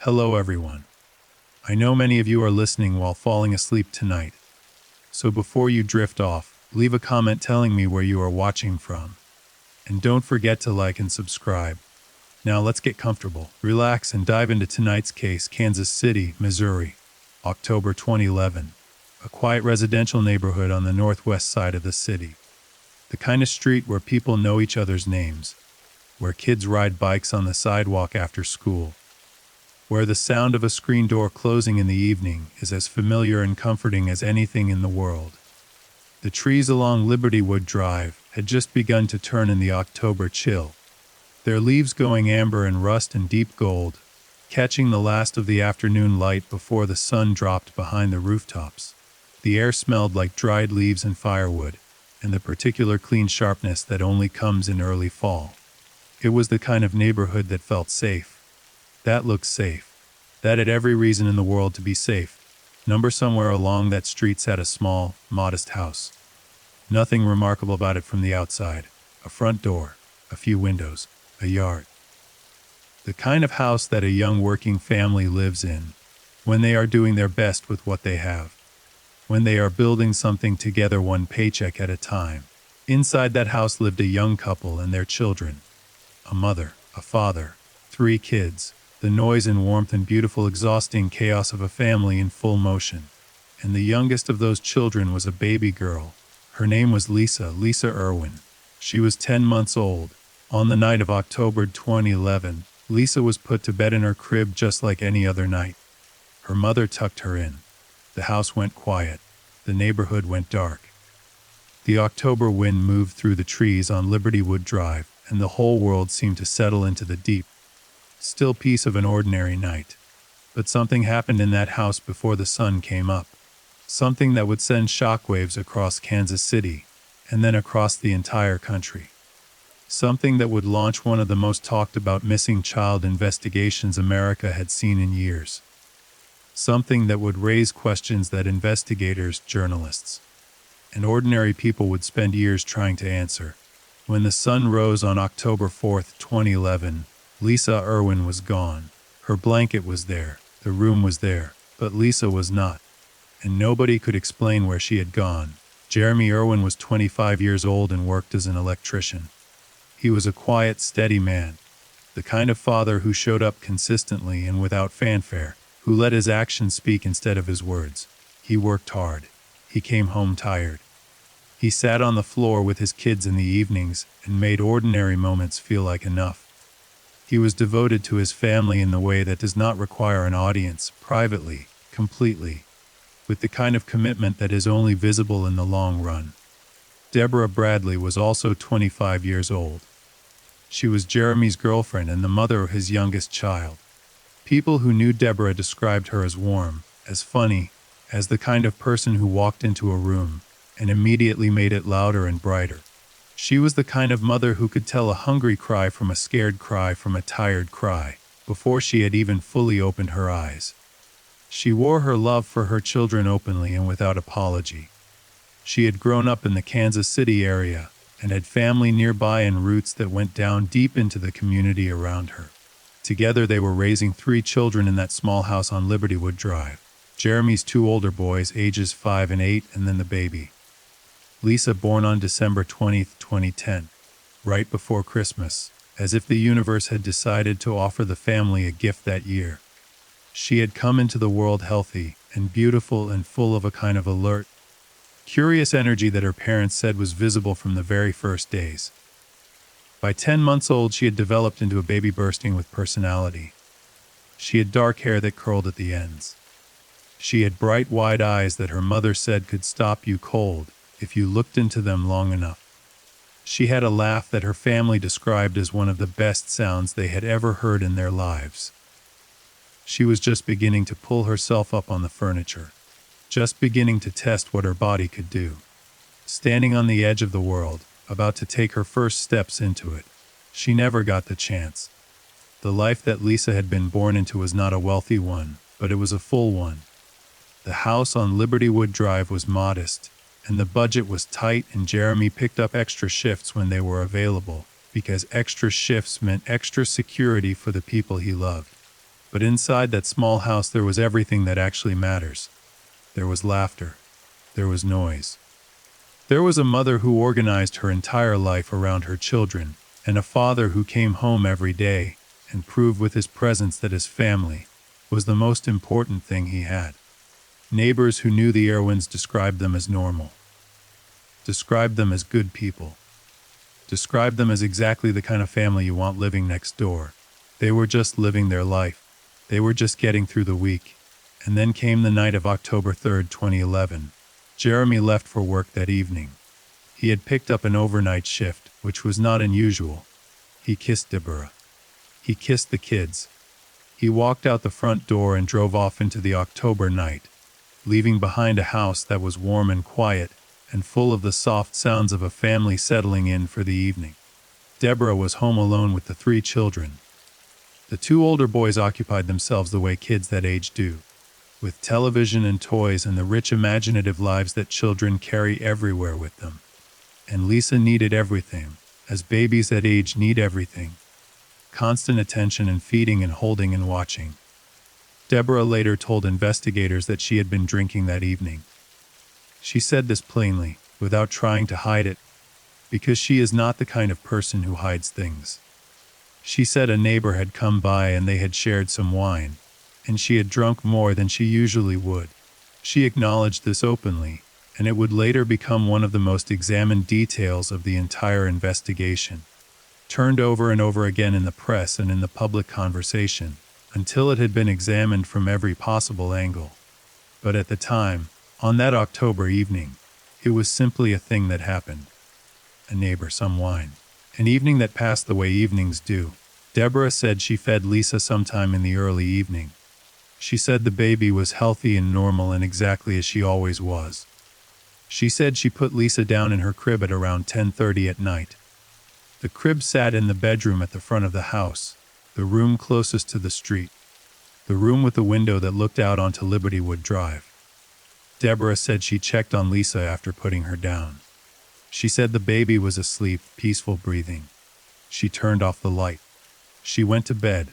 Hello, everyone. I know many of you are listening while falling asleep tonight. So before you drift off, leave a comment telling me where you are watching from. And don't forget to like and subscribe. Now let's get comfortable, relax, and dive into tonight's case. Kansas City, Missouri, October 2011. A quiet residential neighborhood on the northwest side of the city. The kind of street where people know each other's names, where kids ride bikes on the sidewalk after school, where the sound of a screen door closing in the evening is as familiar and comforting as anything in the world. The trees along Liberty Wood Drive had just begun to turn in the October chill, their leaves going amber and rust and deep gold, catching the last of the afternoon light before the sun dropped behind the rooftops. The air smelled like dried leaves and firewood, and the particular clean sharpness that only comes in early fall. It was the kind of neighborhood that felt safe, that looked safe, that had every reason in the world to be safe. Somewhere along that street sat a small, modest house. Nothing remarkable about it from the outside. A front door, a few windows, a yard. The kind of house that a young working family lives in when they are doing their best with what they have, when they are building something together one paycheck at a time. Inside that house lived a young couple and their children. A mother, a father, 3 kids, the noise and warmth and beautiful exhausting chaos of a family in full motion. And the youngest of those children was a baby girl. Her name was Lisa Irwin. She was 10 months old. On the night of October 2011, Lisa was put to bed in her crib just like any other night. Her mother tucked her in. The house went quiet. The neighborhood went dark. The October wind moved through the trees on Liberty Wood Drive, and the whole world seemed to settle into the deep, still peace of an ordinary night. But something happened in that house before the sun came up. Something that would send shockwaves across Kansas City, and then across the entire country. Something that would launch one of the most talked about missing child investigations America had seen in years. Something that would raise questions that investigators, journalists, and ordinary people would spend years trying to answer. When the sun rose on October 4th, 2011, Lisa Irwin was gone. Her blanket was there, the room was there, but Lisa was not. And nobody could explain where she had gone. Jeremy Irwin was 25 years old and worked as an electrician. He was a quiet, steady man, the kind of father who showed up consistently and without fanfare, who let his actions speak instead of his words. He worked hard. He came home tired. He sat on the floor with his kids in the evenings and made ordinary moments feel like enough. He was devoted to his family in the way that does not require an audience, privately, completely, with the kind of commitment that is only visible in the long run. Deborah Bradley was also 25 years old. She was Jeremy's girlfriend and the mother of his youngest child. People who knew Deborah described her as warm, as funny, as the kind of person who walked into a room and immediately made it louder and brighter. She was the kind of mother who could tell a hungry cry from a scared cry from a tired cry before she had even fully opened her eyes. She wore her love for her children openly and without apology. She had grown up in the Kansas City area and had family nearby and roots that went down deep into the community around her. Together they were raising 3 children in that small house on Liberty Wood Drive. Jeremy's 2 older boys, ages 5 and 8, and then the baby. Lisa, born on December 20, 2010, right before Christmas, as if the universe had decided to offer the family a gift that year. She had come into the world healthy and beautiful and full of a kind of alert, curious energy that her parents said was visible from the very first days. By 10 months old, she had developed into a baby bursting with personality. She had dark hair that curled at the ends. She had bright, wide eyes that her mother said could stop you cold if you looked into them long enough. She had a laugh that her family described as one of the best sounds they had ever heard in their lives. She was just beginning to pull herself up on the furniture, just beginning to test what her body could do. Standing on the edge of the world, about to take her first steps into it. She never got the chance. The life that Lisa had been born into was not a wealthy one, but it was a full one. The house on Liberty Wood Drive was modest, and the budget was tight, and Jeremy picked up extra shifts when they were available, because extra shifts meant extra security for the people he loved. But inside that small house there was everything that actually matters. There was laughter. There was noise. There was a mother who organized her entire life around her children, and a father who came home every day and proved with his presence that his family was the most important thing he had. Neighbors who knew the Irwins described them as normal, described them as good people, described them as exactly the kind of family you want living next door. They were just living their life. They were just getting through the week. And then came the night of October 3rd, 2011. Jeremy left for work that evening. He had picked up an overnight shift, which was not unusual. He kissed Deborah. He kissed the kids. He walked out the front door and drove off into the October night, leaving behind a house that was warm and quiet and full of the soft sounds of a family settling in for the evening. Deborah was home alone with the 3 children. The 2 older boys occupied themselves the way kids that age do, with television and toys and the rich imaginative lives that children carry everywhere with them. And Lisa needed everything, as babies that age need everything. Constant attention and feeding and holding and watching. Deborah later told investigators that she had been drinking that evening. She said this plainly, without trying to hide it, because she is not the kind of person who hides things. She said a neighbor had come by and they had shared some wine, and she had drunk more than she usually would. She acknowledged this openly, and it would later become one of the most examined details of the entire investigation, turned over and over again in the press and in the public conversation, until it had been examined from every possible angle. But at the time, on that October evening, it was simply a thing that happened. A neighbor, some wine. An evening that passed the way evenings do. Deborah said she fed Lisa sometime in the early evening. She said the baby was healthy and normal and exactly as she always was. She said she put Lisa down in her crib at around 10:30 at night. The crib sat in the bedroom at the front of the house, the room closest to the street, the room with the window that looked out onto Libertywood Drive. Deborah said she checked on Lisa after putting her down. She said the baby was asleep, peaceful breathing. She turned off the light. She went to bed.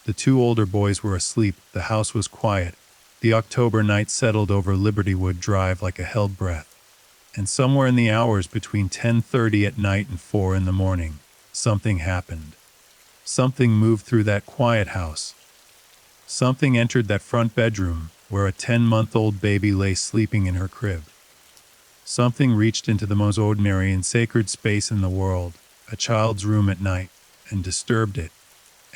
The 2 older boys were asleep. The house was quiet. The October night settled over Libertywood Drive like a held breath. And somewhere in the hours between 10:30 at night and 4 in the morning, something happened. Something moved through that quiet house. Something entered that front bedroom, where a 10-month-old baby lay sleeping in her crib. Something reached into the most ordinary and sacred space in the world, a child's room at night, and disturbed it.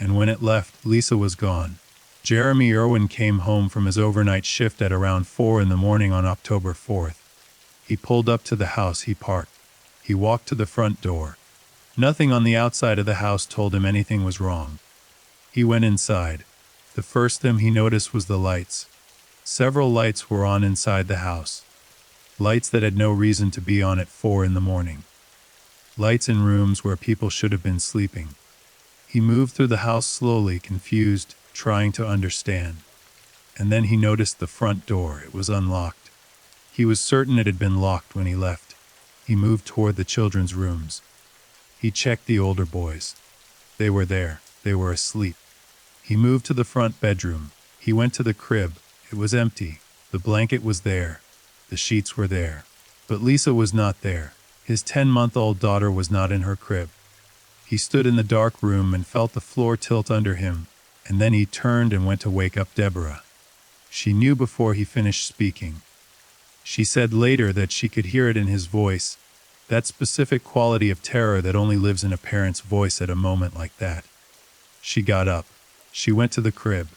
And when it left, Lisa was gone. Jeremy Irwin came home from his overnight shift at around 4 in the morning on October 4th. He pulled up to the house he parked. He walked to the front door. Nothing on the outside of the house told him anything was wrong. He went inside. The first thing he noticed was the lights. Several lights were on inside the house. Lights that had no reason to be on at 4 in the morning. Lights in rooms where people should have been sleeping. He moved through the house slowly, confused, trying to understand. And then he noticed the front door. It was unlocked. He was certain it had been locked when he left. He moved toward the children's rooms. He checked the older boys. They were there. They were asleep. He moved to the front bedroom. He went to the crib. It was empty. The blanket was there. The sheets were there. But Lisa was not there. His 10-month-old daughter was not in her crib. He stood in the dark room and felt the floor tilt under him, and then he turned and went to wake up Deborah. She knew before he finished speaking. She said later that she could hear it in his voice, that specific quality of terror that only lives in a parent's voice at a moment like that. She got up. She went to the crib.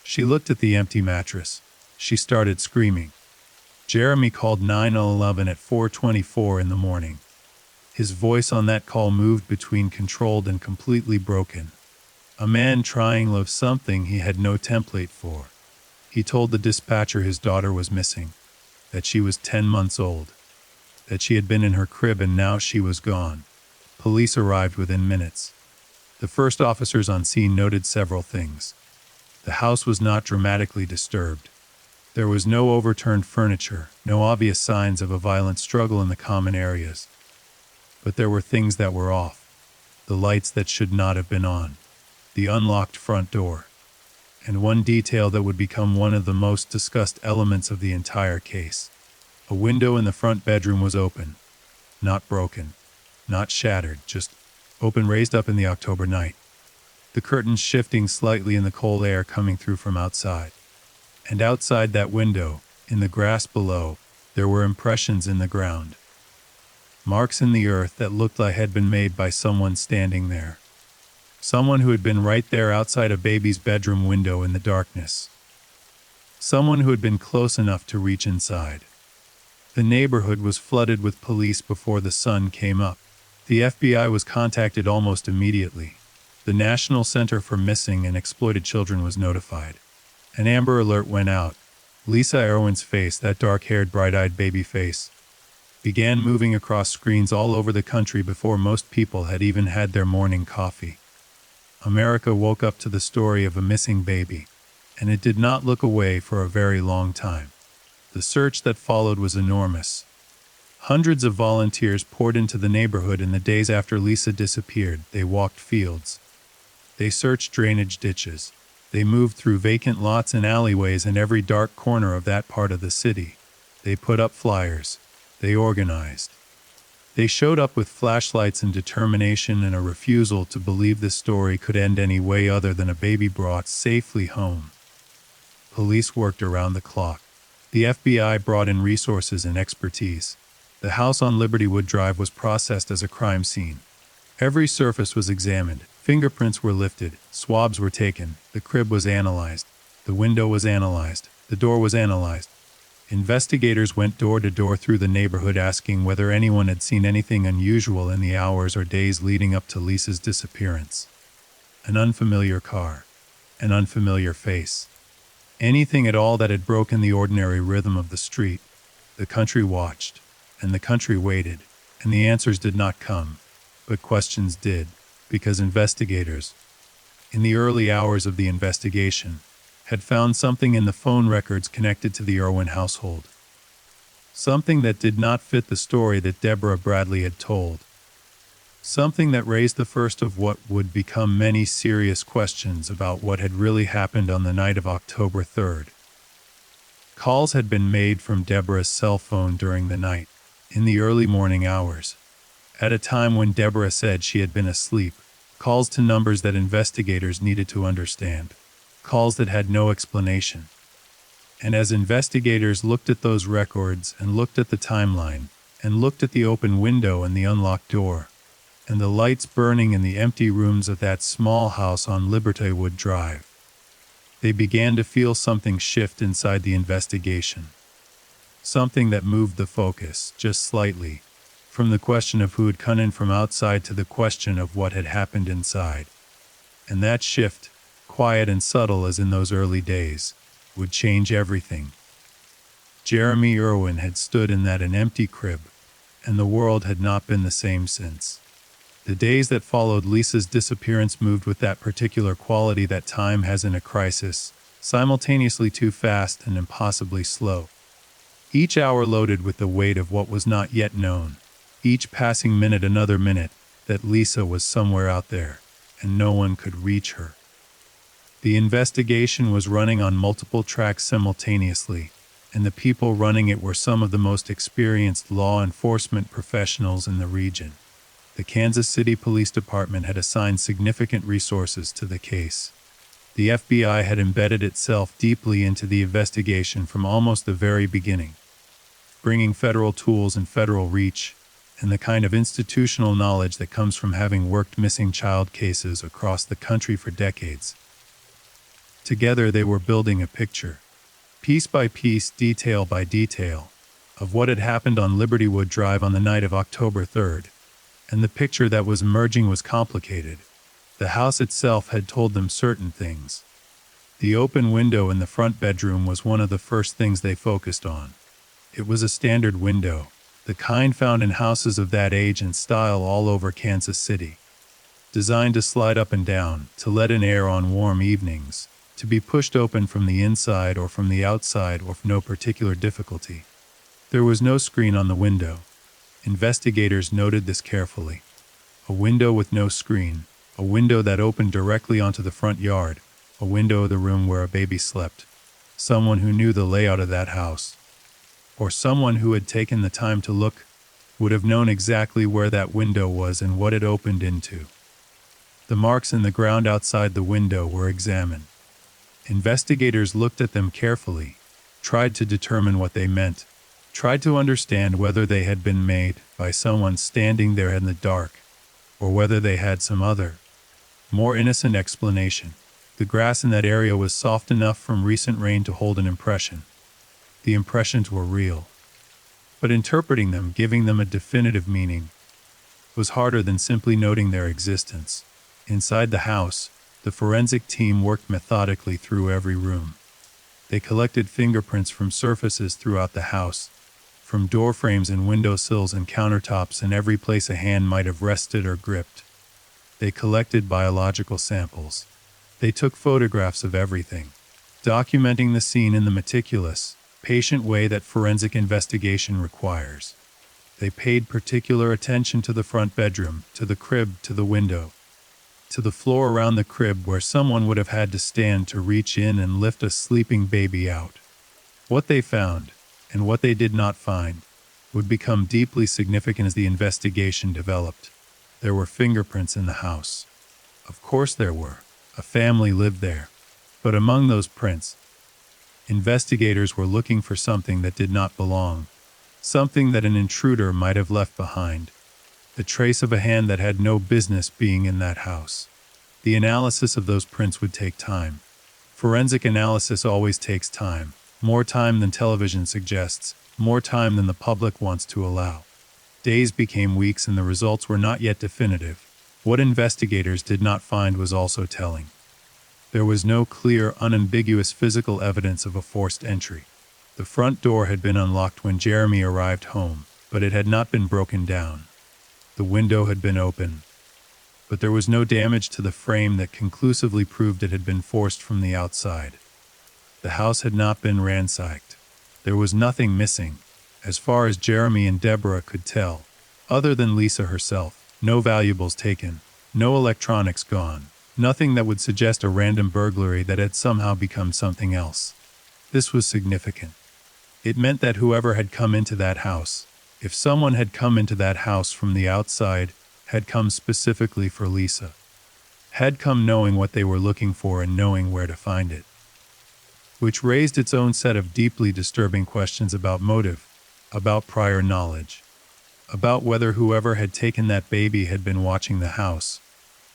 She looked at the empty mattress. She started screaming. Jeremy called 911 at 4:24 in the morning. His voice on that call moved between controlled and completely broken. A man trying of something he had no template for. He told the dispatcher his daughter was missing, that she was 10 months old, that she had been in her crib and now she was gone. Police arrived within minutes. The first officers on scene noted several things. The house was not dramatically disturbed. There was no overturned furniture, no obvious signs of a violent struggle in the common areas. But there were things that were off. The lights that should not have been on. The unlocked front door. and one detail that would become one of the most discussed elements of the entire case. A window in the front bedroom was open, not broken, not shattered, just open, raised up in the October night. The curtains shifting slightly in the cold air coming through from outside. And outside that window, in the grass below, there were impressions in the ground. Marks in the earth that looked like had been made by someone standing there. Someone who had been right there outside a baby's bedroom window in the darkness. Someone who had been close enough to reach inside. The neighborhood was flooded with police before the sun came up. The FBI was contacted almost immediately. The National Center for Missing and Exploited Children was notified. An Amber Alert went out. Lisa Irwin's face, that dark-haired, bright-eyed baby face, began moving across screens all over the country before most people had even had their morning coffee. America woke up to the story of a missing baby, and it did not look away for a very long time. The search that followed was enormous. Hundreds of volunteers poured into the neighborhood in the days after Lisa disappeared. They walked fields. They searched drainage ditches. They moved through vacant lots and alleyways in every dark corner of that part of the city. They put up flyers. They organized. They showed up with flashlights and determination and a refusal to believe this story could end any way other than a baby brought safely home. Police worked around the clock. The FBI brought in resources and expertise. The house on Libertywood Drive was processed as a crime scene. Every surface was examined. Fingerprints were lifted. Swabs were taken. The crib was analyzed. The window was analyzed. The door was analyzed. Investigators went door to door through the neighborhood asking whether anyone had seen anything unusual in the hours or days leading up to Lisa's disappearance. An unfamiliar car. An unfamiliar face. Anything at all that had broken the ordinary rhythm of the street. The country watched, and the country waited, and the answers did not come, but questions did, because investigators, in the early hours of the investigation, had found something in the phone records connected to the Irwin household. Something that did not fit the story that Deborah Bradley had told. Something that raised the first of what would become many serious questions about what had really happened on the night of October 3rd. Calls had been made from Deborah's cell phone during the night, in the early morning hours, at a time when Deborah said she had been asleep, calls to numbers that investigators needed to understand, calls that had no explanation. And as investigators looked at those records and looked at the timeline, and looked at the open window and the unlocked door, and the lights burning in the empty rooms of that small house on Libertywood Drive, they began to feel something shift inside the investigation. Something that moved the focus, just slightly, from the question of who had come in from outside to the question of what had happened inside. And that shift, quiet and subtle as in those early days, would change everything. Jeremy Irwin had stood in that an empty crib, and the world had not been the same since. The days that followed Lisa's disappearance moved with that particular quality that time has in a crisis, simultaneously too fast and impossibly slow. Each hour loaded with the weight of what was not yet known, each passing minute another minute, that Lisa was somewhere out there, and no one could reach her. The investigation was running on multiple tracks simultaneously, and the people running it were some of the most experienced law enforcement professionals in the region. The Kansas City Police Department had assigned significant resources to the case. The FBI had embedded itself deeply into the investigation from almost the very beginning, bringing federal tools and federal reach, and the kind of institutional knowledge that comes from having worked missing child cases across the country for decades. Together they were building a picture, piece by piece, detail by detail, of what had happened on Libertywood Drive on the night of October 3rd. And the picture that was emerging was complicated. The house itself had told them certain things. The open window in the front bedroom was one of the first things they focused on. It was a standard window, the kind found in houses of that age and style all over Kansas City. Designed to slide up and down, to let in air on warm evenings, to be pushed open from the inside or from the outside or for no particular difficulty. There was no screen on the window. Investigators noted this carefully. A window with no screen, a window that opened directly onto the front yard, a window of the room where a baby slept, someone who knew the layout of that house, or someone who had taken the time to look, would have known exactly where that window was and what it opened into. The marks in the ground outside the window were examined. Investigators looked at them carefully, tried to determine what they meant, tried to understand whether they had been made by someone standing there in the dark, or whether they had some other, more innocent explanation. The grass in that area was soft enough from recent rain to hold an impression. The impressions were real. But interpreting them, giving them a definitive meaning, was harder than simply noting their existence. Inside the house, the forensic team worked methodically through every room. They collected fingerprints from surfaces throughout the house, from door frames and window sills and countertops and every place a hand might have rested or gripped. They collected biological samples. They took photographs of everything, documenting the scene in the meticulous, patient way that forensic investigation requires. They paid particular attention to the front bedroom, to the crib, to the window, to the floor around the crib where someone would have had to stand to reach in and lift a sleeping baby out. What they found, and what they did not find, would become deeply significant as the investigation developed. There were fingerprints in the house. Of course there were. A family lived there. But among those prints, investigators were looking for something that did not belong, something that an intruder might have left behind, the trace of a hand that had no business being in that house. The analysis of those prints would take time. Forensic analysis always takes time, more time than television suggests, more time than the public wants to allow. Days became weeks and the results were not yet definitive. What investigators did not find was also telling. There was no clear, unambiguous physical evidence of a forced entry. The front door had been unlocked when Jeremy arrived home, but it had not been broken down. The window had been open, but there was no damage to the frame that conclusively proved it had been forced from the outside. The house had not been ransacked. There was nothing missing, as far as Jeremy and Deborah could tell, other than Lisa herself. No valuables taken, no electronics gone, nothing that would suggest a random burglary that had somehow become something else. This was significant. It meant that whoever had come into that house, if someone had come into that house from the outside, had come specifically for Lisa. Had come knowing what they were looking for and knowing where to find it. Which raised its own set of deeply disturbing questions about motive, about prior knowledge, about whether whoever had taken that baby had been watching the house,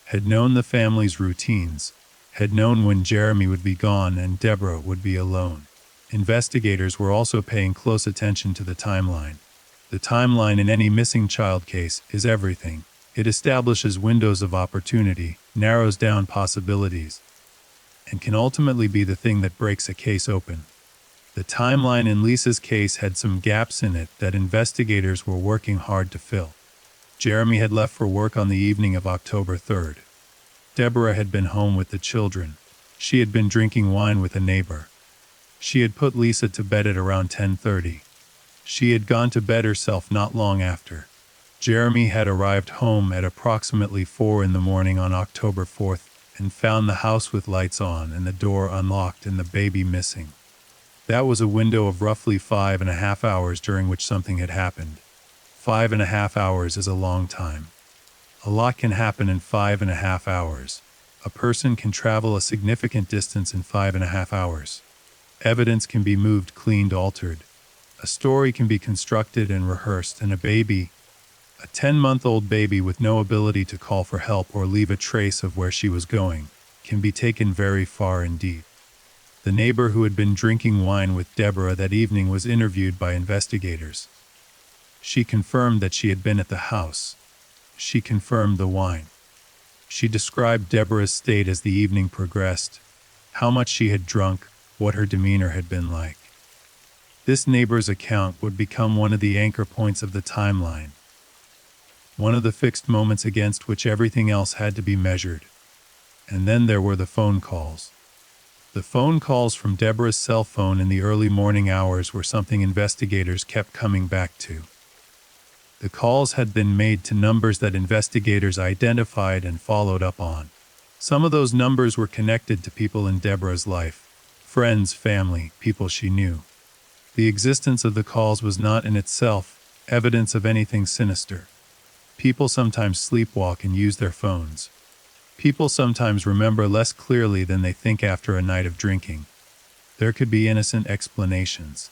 had known the family's routines, had known when Jeremy would be gone and Deborah would be alone. Investigators were also paying close attention to the timeline. The timeline in any missing child case is everything. It establishes windows of opportunity, narrows down possibilities, and can ultimately be the thing that breaks a case open. The timeline in Lisa's case had some gaps in it that investigators were working hard to fill. Jeremy had left for work on the evening of October 3rd. Deborah had been home with the children. She had been drinking wine with a neighbor. She had put Lisa to bed at around 10:30. She had gone to bed herself not long after. Jeremy had arrived home at approximately 4 in the morning on October 4th and found the house with lights on and the door unlocked and the baby missing. That was a window of roughly 5.5 hours during which something had happened. 5.5 hours is a long time. A lot can happen in 5.5 hours. A person can travel a significant distance in 5.5 hours. Evidence can be moved, cleaned, altered. A story can be constructed and rehearsed, and a 10-month-old baby with no ability to call for help or leave a trace of where she was going, can be taken very far indeed. The neighbor who had been drinking wine with Deborah that evening was interviewed by investigators. She confirmed that she had been at the house. She confirmed the wine. She described Deborah's state as the evening progressed, how much she had drunk, what her demeanor had been like. This neighbor's account would become one of the anchor points of the timeline, one of the fixed moments against which everything else had to be measured. And then there were the phone calls. The phone calls from Deborah's cell phone in the early morning hours were something investigators kept coming back to. The calls had been made to numbers that investigators identified and followed up on. Some of those numbers were connected to people in Deborah's life, friends, family, people she knew. The existence of the calls was not in itself evidence of anything sinister. People sometimes sleepwalk and use their phones. People sometimes remember less clearly than they think after a night of drinking. There could be innocent explanations.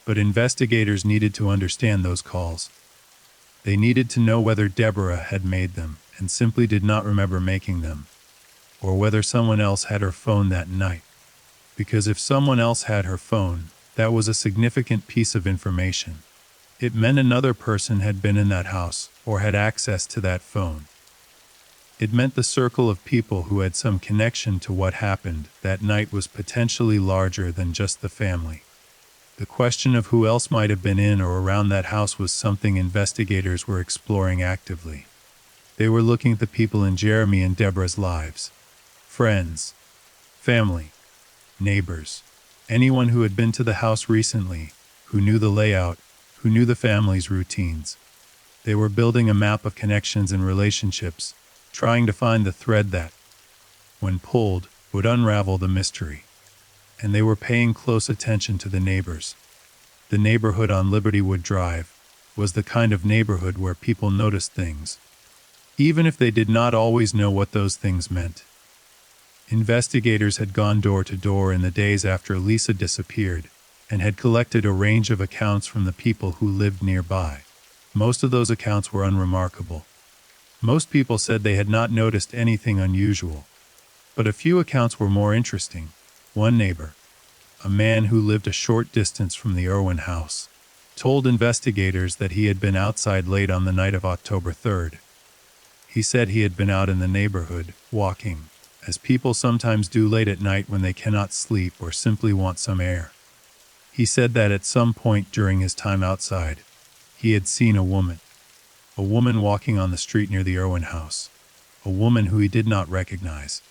But investigators needed to understand those calls. They needed to know whether Deborah had made them and simply did not remember making them, or whether someone else had her phone that night. Because if someone else had her phone, that was a significant piece of information. It meant another person had been in that house or had access to that phone. It meant the circle of people who had some connection to what happened that night was potentially larger than just the family. The question of who else might have been in or around that house was something investigators were exploring actively. They were looking at the people in Jeremy and Deborah's lives. Friends, family, neighbors, anyone who had been to the house recently, who knew the layout, who knew the family's routines. They were building a map of connections and relationships, trying to find the thread that, when pulled, would unravel the mystery. And they were paying close attention to the neighbors. The neighborhood on Libertywood Drive was the kind of neighborhood where people noticed things, even if they did not always know what those things meant. Investigators had gone door to door in the days after Lisa disappeared and had collected a range of accounts from the people who lived nearby. Most of those accounts were unremarkable. Most people said they had not noticed anything unusual, but a few accounts were more interesting. One neighbor, a man who lived a short distance from the Irwin house, told investigators that he had been outside late on the night of October 3rd. He said he had been out in the neighborhood, walking, as people sometimes do late at night when they cannot sleep or simply want some air. He said that at some point during his time outside, he had seen a woman walking on the street near the Irwin house, a woman who he did not recognize,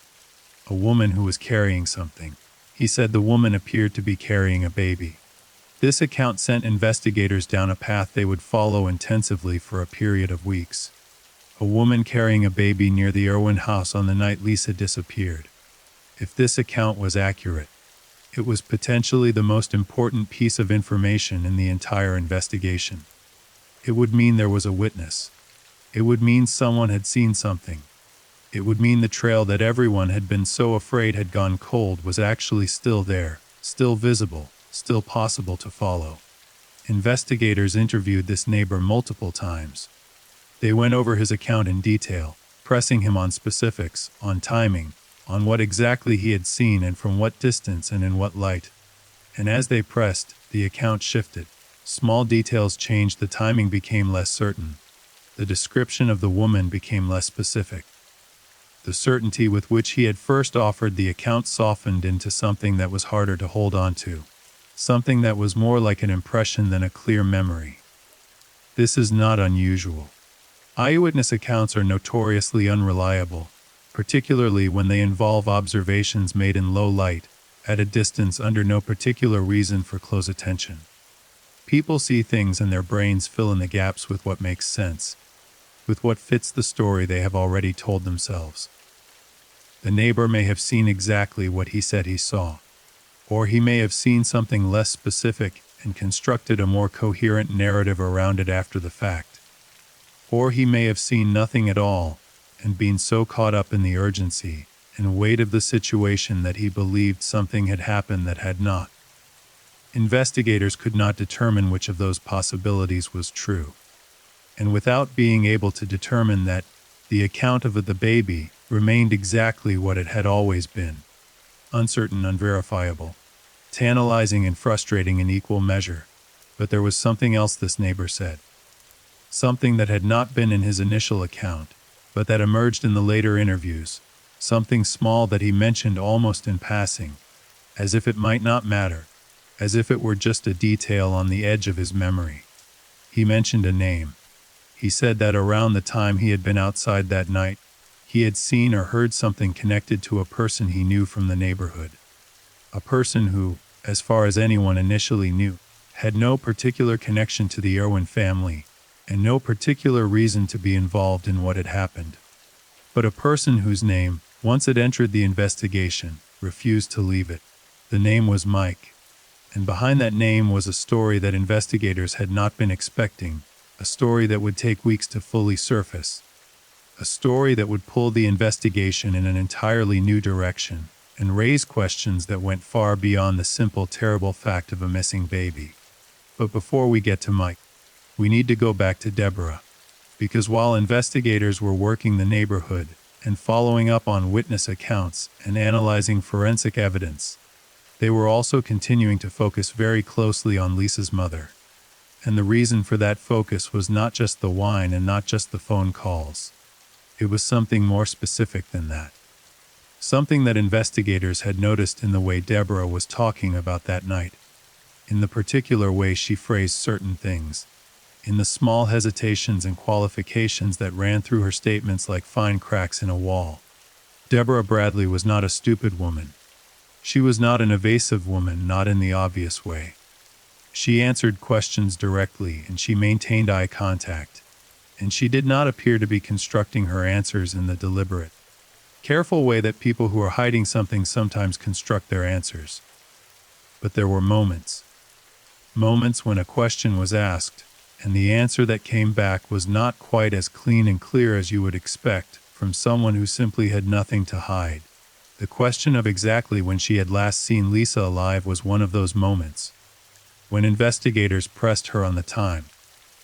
a woman who was carrying something. He said the woman appeared to be carrying a baby. This account sent investigators down a path they would follow intensively for a period of weeks. A woman carrying a baby near the Irwin house on the night Lisa disappeared. If this account was accurate, it was potentially the most important piece of information in the entire investigation. It would mean there was a witness. It would mean someone had seen something. It would mean the trail that everyone had been so afraid had gone cold was actually still there, still visible, still possible to follow. Investigators interviewed this neighbor multiple times. They went over his account in detail, pressing him on specifics, on timing, on what exactly he had seen and from what distance and in what light. And as they pressed, the account shifted. Small details changed, the timing became less certain. The description of the woman became less specific. The certainty with which he had first offered the account softened into something that was harder to hold on to, something that was more like an impression than a clear memory. This is not unusual. Eyewitness accounts are notoriously unreliable, particularly when they involve observations made in low light, at a distance under no particular reason for close attention. People see things and their brains fill in the gaps with what makes sense, with what fits the story they have already told themselves. The neighbor may have seen exactly what he said he saw, or he may have seen something less specific and constructed a more coherent narrative around it after the fact. Or he may have seen nothing at all and been so caught up in the urgency and weight of the situation that he believed something had happened that had not. Investigators could not determine which of those possibilities was true. And without being able to determine that, the account of the baby remained exactly what it had always been. Uncertain, unverifiable, tantalizing and frustrating in equal measure. But there was something else this neighbor said. Something that had not been in his initial account, but that emerged in the later interviews. Something small that he mentioned almost in passing, as if it might not matter, as if it were just a detail on the edge of his memory. He mentioned a name. He said that around the time he had been outside that night, he had seen or heard something connected to a person he knew from the neighborhood. A person who, as far as anyone initially knew, had no particular connection to the Irwin family, and no particular reason to be involved in what had happened. But a person whose name, Once it entered the investigation, refused to leave it. The name was Mike. And behind that name was a story that investigators had not been expecting, a story that would take weeks to fully surface, a story that would pull the investigation in an entirely new direction and raise questions that went far beyond the simple, terrible fact of a missing baby. But before we get to Mike, we need to go back to Deborah, because while investigators were working the neighborhood and following up on witness accounts and analyzing forensic evidence, they were also continuing to focus very closely on Lisa's mother. And the reason for that focus was not just the wine and not just the phone calls. It was something more specific than that. Something that investigators had noticed in the way Deborah was talking about that night, in the particular way she phrased certain things, in the small hesitations and qualifications that ran through her statements like fine cracks in a wall. Deborah Bradley was not a stupid woman. She was not an evasive woman, not in the obvious way. She answered questions directly and she maintained eye contact, and she did not appear to be constructing her answers in the deliberate, careful way that people who are hiding something sometimes construct their answers. But there were moments when a question was asked, and the answer that came back was not quite as clean and clear as you would expect from someone who simply had nothing to hide. The question of exactly when she had last seen Lisa alive was one of those moments. When investigators pressed her on the time,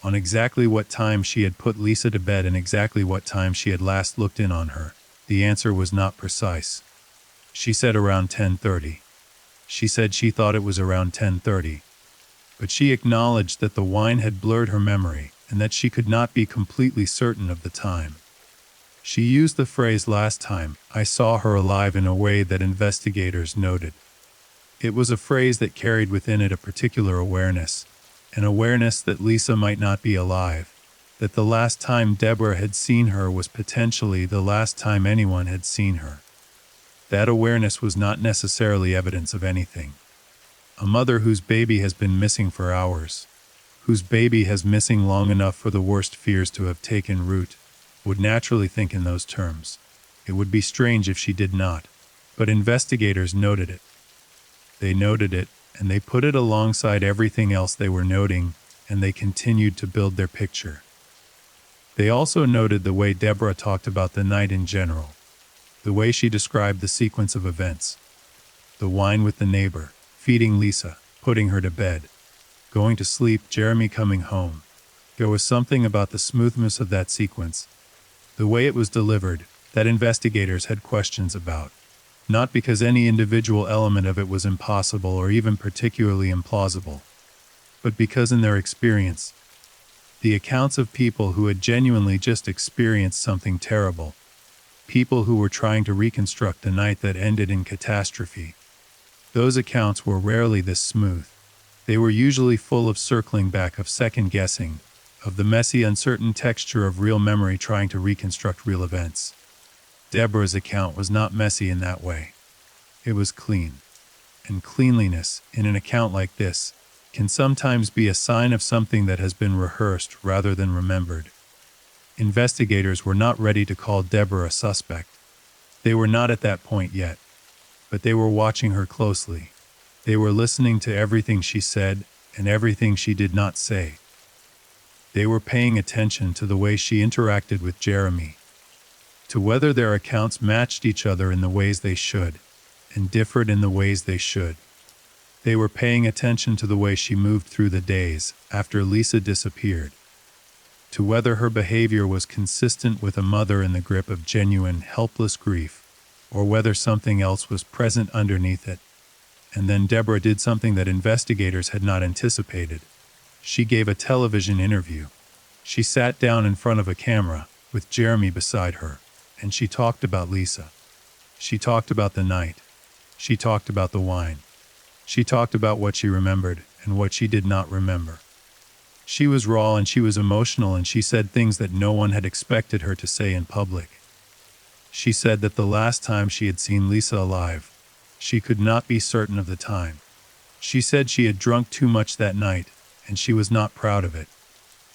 on exactly what time she had put Lisa to bed and exactly what time she had last looked in on her, the answer was not precise. She said around 10:30. She said she thought it was around 10:30. But she acknowledged that the wine had blurred her memory and that she could not be completely certain of the time. She used the phrase last time, "I saw her alive," in a way that investigators noted. It was a phrase that carried within it a particular awareness, an awareness that Lisa might not be alive, that the last time Deborah had seen her was potentially the last time anyone had seen her. That awareness was not necessarily evidence of anything. A mother whose baby has been missing for hours, whose baby has missing long enough for the worst fears to have taken root, would naturally think in those terms. It would be strange if she did not, but investigators noted it. They noted it, and they put it alongside everything else they were noting, and they continued to build their picture. They also noted the way Deborah talked about the night in general, the way she described the sequence of events, the wine with the neighbor, feeding Lisa, putting her to bed, going to sleep, Jeremy coming home. There was something about the smoothness of that sequence, the way it was delivered, that investigators had questions about. Not because any individual element of it was impossible or even particularly implausible, but because in their experience, the accounts of people who had genuinely just experienced something terrible, people who were trying to reconstruct a night that ended in catastrophe, those accounts were rarely this smooth. They were usually full of circling back, of second guessing, of the messy, uncertain texture of real memory trying to reconstruct real events. Deborah's account was not messy in that way. It was clean. And cleanliness, in an account like this, can sometimes be a sign of something that has been rehearsed rather than remembered. Investigators were not ready to call Deborah a suspect. They were not at that point yet. But they were watching her closely. They were listening to everything she said and everything she did not say. They were paying attention to the way she interacted with Jeremy, to whether their accounts matched each other in the ways they should, and differed in the ways they should. They were paying attention to the way she moved through the days after Lisa disappeared, to whether her behavior was consistent with a mother in the grip of genuine, helpless grief, or whether something else was present underneath it. And then Deborah did something that investigators had not anticipated. She gave a television interview. She sat down in front of a camera, with Jeremy beside her, and she talked about Lisa. She talked about the night. She talked about the wine. She talked about what she remembered and what she did not remember. She was raw and she was emotional, and she said things that no one had expected her to say in public. She said that the last time she had seen Lisa alive, she could not be certain of the time. She said she had drunk too much that night, and she was not proud of it.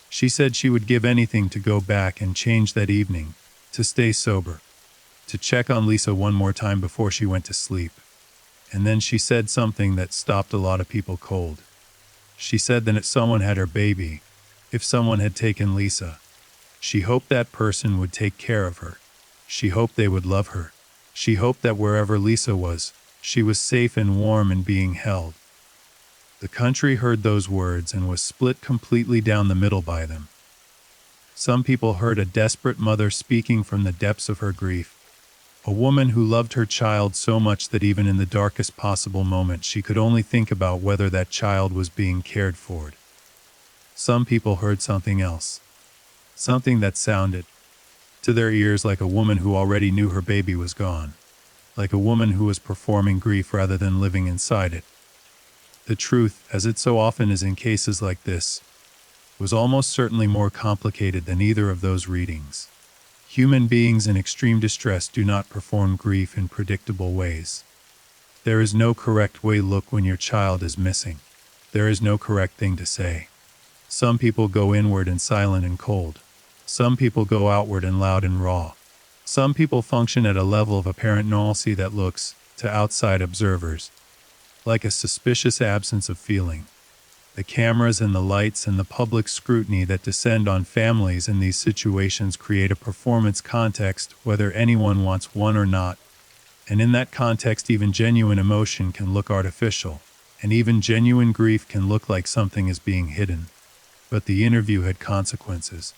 She said she would give anything to go back and change that evening, to stay sober. to check on Lisa one more time before she went to sleep. And then she said something that stopped a lot of people cold. She said that if someone had her baby, if someone had taken Lisa, she hoped that person would take care of her. She hoped they would love her. She hoped that wherever Lisa was, she was safe and warm and being held. The country heard those words and was split completely down the middle by them. Some people heard a desperate mother speaking from the depths of her grief, a woman who loved her child so much that even in the darkest possible moment she could only think about whether that child was being cared for. Some people heard something else, something that sounded, to their ears, like a woman who already knew her baby was gone, like a woman who was performing grief rather than living inside it. The truth, as it so often is in cases like this, was almost certainly more complicated than either of those readings. Human beings in extreme distress do not perform grief in predictable ways. There is no correct way to look when your child is missing. There is no correct thing to say. Some people go inward and silent and cold. Some people go outward and loud and raw. Some people function at a level of apparent normalcy that looks, to outside observers, like a suspicious absence of feeling. The cameras and the lights and the public scrutiny that descend on families in these situations create a performance context, whether anyone wants one or not. And in that context, even genuine emotion can look artificial, and even genuine grief can look like something is being hidden. But the interview had consequences.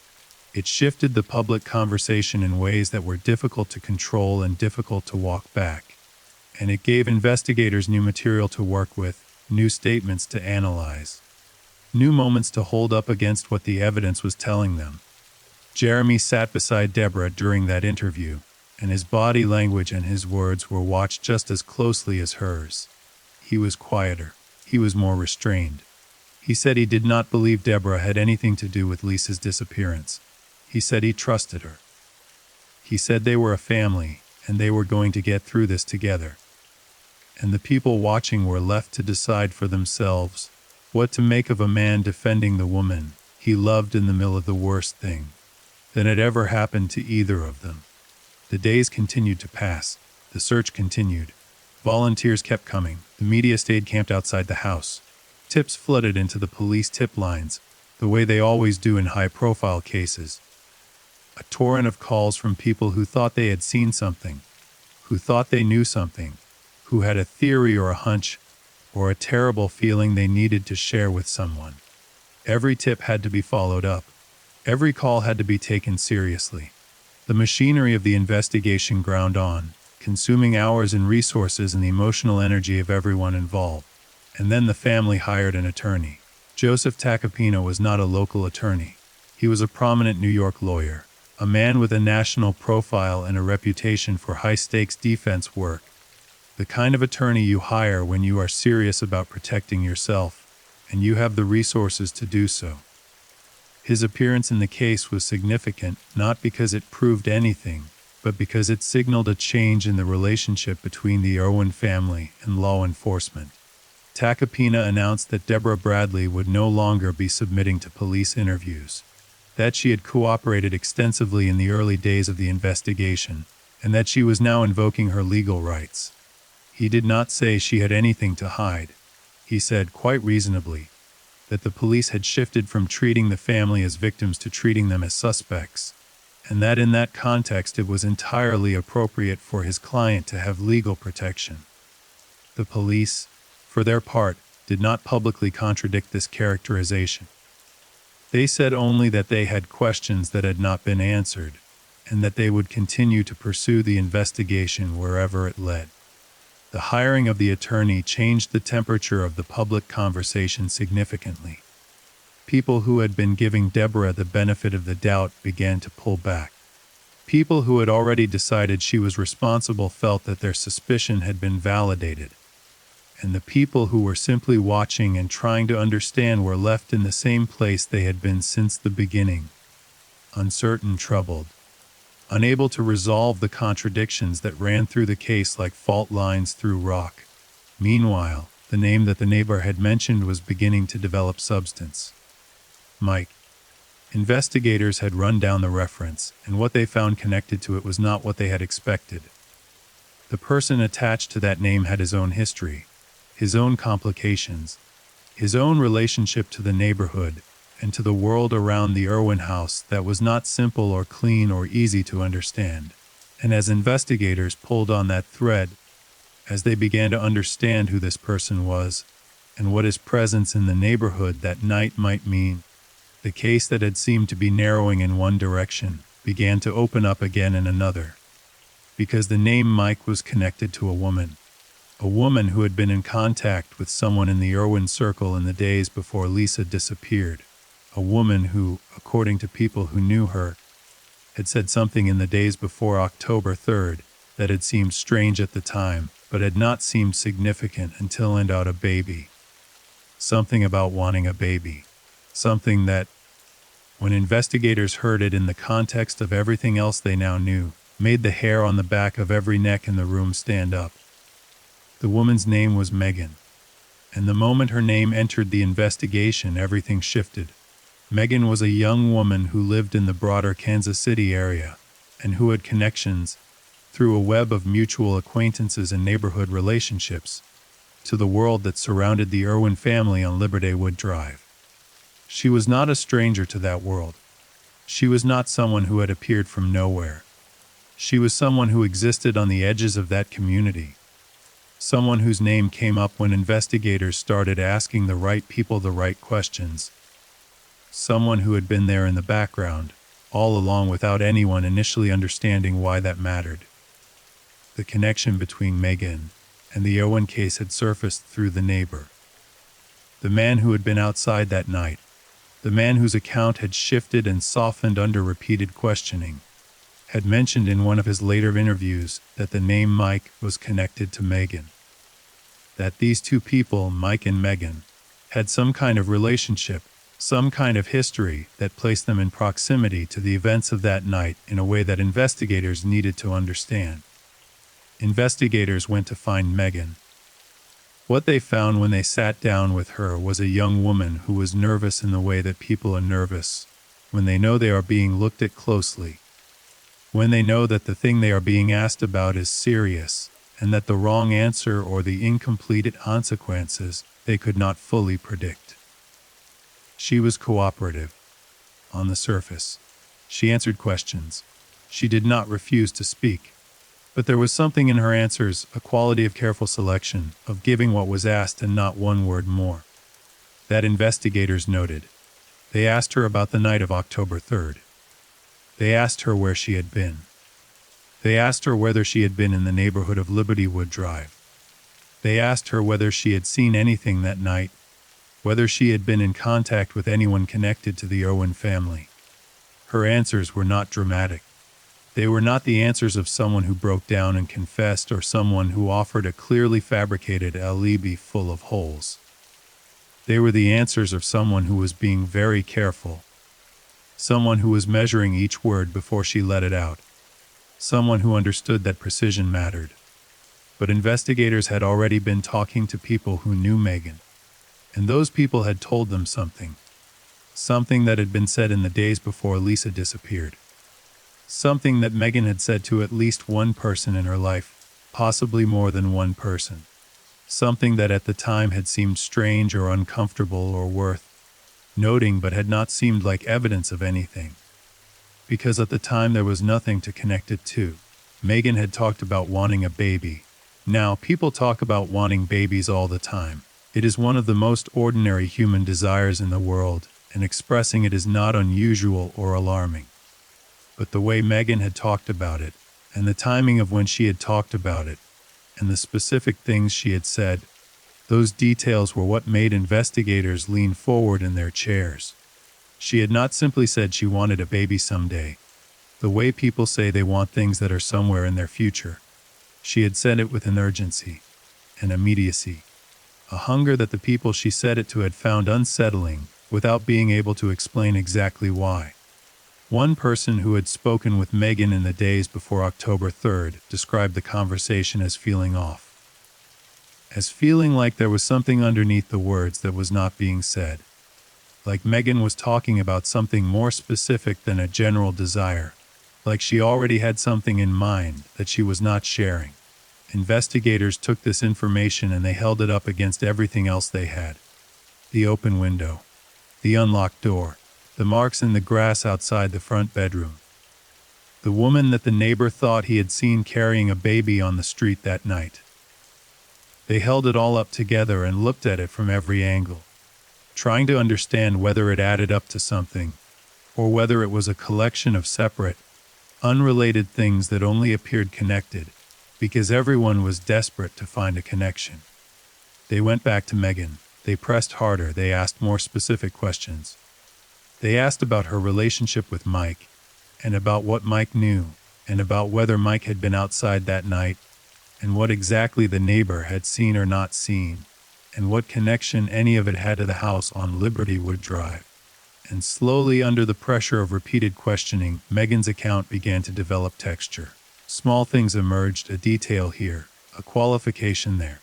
It shifted the public conversation in ways that were difficult to control and difficult to walk back. And it gave investigators new material to work with, new statements to analyze, new moments to hold up against what the evidence was telling them. Jeremy sat beside Deborah during that interview, and his body language and his words were watched just as closely as hers. He was quieter. He was more restrained. He said he did not believe Deborah had anything to do with Lisa's disappearance. He said he trusted her. He said they were a family, and they were going to get through this together. And the people watching were left to decide for themselves what to make of a man defending the woman he loved in the middle of the worst thing that had ever happened to either of them. The days continued to pass. The search continued. Volunteers kept coming. The media stayed camped outside the house. Tips flooded into the police tip lines, the way they always do in high-profile cases. A torrent of calls from people who thought they had seen something, who thought they knew something, who had a theory or a hunch, or a terrible feeling they needed to share with someone. Every tip had to be followed up. Every call had to be taken seriously. The machinery of the investigation ground on, consuming hours and resources and the emotional energy of everyone involved. And then the family hired an attorney. Joseph Tacopina was not a local attorney. He was a prominent New York lawyer, a man with a national profile and a reputation for high-stakes defense work. The kind of attorney you hire when you are serious about protecting yourself, and you have the resources to do so. His appearance in the case was significant, not because it proved anything, but because it signaled a change in the relationship between the Irwin family and law enforcement. Tacopina announced that Deborah Bradley would no longer be submitting to police interviews, that she had cooperated extensively in the early days of the investigation, and that she was now invoking her legal rights. He did not say she had anything to hide. He said, quite reasonably, that the police had shifted from treating the family as victims to treating them as suspects, and that in that context it was entirely appropriate for his client to have legal protection. The police, for their part, did not publicly contradict this characterization. They said only that they had questions that had not been answered, and that they would continue to pursue the investigation wherever it led. The hiring of the attorney changed the temperature of the public conversation significantly. People who had been giving Deborah the benefit of the doubt began to pull back. People who had already decided she was responsible felt that their suspicion had been validated. And the people who were simply watching and trying to understand were left in the same place they had been since the beginning, uncertain, troubled, unable to resolve the contradictions that ran through the case like fault lines through rock. Meanwhile, the name that the neighbor had mentioned was beginning to develop substance. Mike. Investigators had run down the reference, and what they found connected to it was not what they had expected. The person attached to that name had his own history, his own complications, his own relationship to the neighborhood and to the world around the Irwin house that was not simple or clean or easy to understand. And as investigators pulled on that thread, as they began to understand who this person was and what his presence in the neighborhood that night might mean, the case that had seemed to be narrowing in one direction began to open up again in another. Because the name Mike was connected to a woman who had been in contact with someone in the Irwin circle in the days before Lisa disappeared, a woman who, according to people who knew her, had said something in the days before October 3rd that had seemed strange at the time, but had not seemed significant until and out a baby. Something about wanting a baby. Something that, when investigators heard it in the context of everything else they now knew, made the hair on the back of every neck in the room stand up. The woman's name was Megan, and the moment her name entered the investigation, everything shifted. Megan was a young woman who lived in the broader Kansas City area, and who had connections, through a web of mutual acquaintances and neighborhood relationships, to the world that surrounded the Irwin family on Libertywood Drive. She was not a stranger to that world. She was not someone who had appeared from nowhere. She was someone who existed on the edges of that community. Someone whose name came up when investigators started asking the right people the right questions. Someone who had been there in the background, all along without anyone initially understanding why that mattered. The connection between Megan and the Irwin case had surfaced through the neighbor. The man who had been outside that night, the man whose account had shifted and softened under repeated questioning, had mentioned in one of his later interviews that the name Mike was connected to Megan. That these two people, Mike and Megan, had some kind of relationship, some kind of history that placed them in proximity to the events of that night in a way that investigators needed to understand. Investigators went to find Megan. What they found when they sat down with her was a young woman who was nervous in the way that people are nervous when they know they are being looked at closely, when they know that the thing they are being asked about is serious, and that the wrong answer or the incomplete consequences they could not fully predict. She was cooperative. On the surface, she answered questions. She did not refuse to speak. But there was something in her answers, a quality of careful selection, of giving what was asked and not one word more, that investigators noted. They asked her about the night of October 3rd. They asked her where she had been. They asked her whether she had been in the neighborhood of Libertywood Drive. They asked her whether she had seen anything that night, whether she had been in contact with anyone connected to the Irwin family. Her answers were not dramatic. They were not the answers of someone who broke down and confessed or someone who offered a clearly fabricated alibi full of holes. They were the answers of someone who was being very careful, someone who was measuring each word before she let it out, someone who understood that precision mattered. But investigators had already been talking to people who knew Megan, and those people had told them something that had been said in the days before Lisa disappeared. Something that Megan had said to at least one person in her life, possibly more than one person. Something that at the time had seemed strange or uncomfortable or worth noting but had not seemed like evidence of anything. Because at the time there was nothing to connect it to. Megan had talked about wanting a baby. Now, people talk about wanting babies all the time. It is one of the most ordinary human desires in the world, and expressing it is not unusual or alarming. But the way Megan had talked about it, and the timing of when she had talked about it, and the specific things she had said, those details were what made investigators lean forward in their chairs. She had not simply said she wanted a baby someday, the way people say they want things that are somewhere in their future. She had said it with an urgency, an immediacy, a hunger that the people she said it to had found unsettling without being able to explain exactly why. One person who had spoken with Megan in the days before October 3rd described the conversation as feeling off. As feeling like there was something underneath the words that was not being said. like Megan was talking about something more specific than a general desire, like she already had something in mind that she was not sharing. Investigators took this information and they held it up against everything else they had. The open window, the unlocked door, the marks in the grass outside the front bedroom, the woman that the neighbor thought he had seen carrying a baby on the street that night. They held it all up together and looked at it from every angle, trying to understand whether it added up to something, or whether it was a collection of separate, unrelated things that only appeared connected, because everyone was desperate to find a connection. They went back to Megan. They pressed harder. They asked more specific questions. They asked about her relationship with Mike, and about what Mike knew, and about whether Mike had been outside that night, and what exactly the neighbor had seen or not seen, and what connection any of it had to the house on Liberty Wood Drive. And slowly, under the pressure of repeated questioning, Megan's account began to develop texture. Small things emerged, a detail here, a qualification there.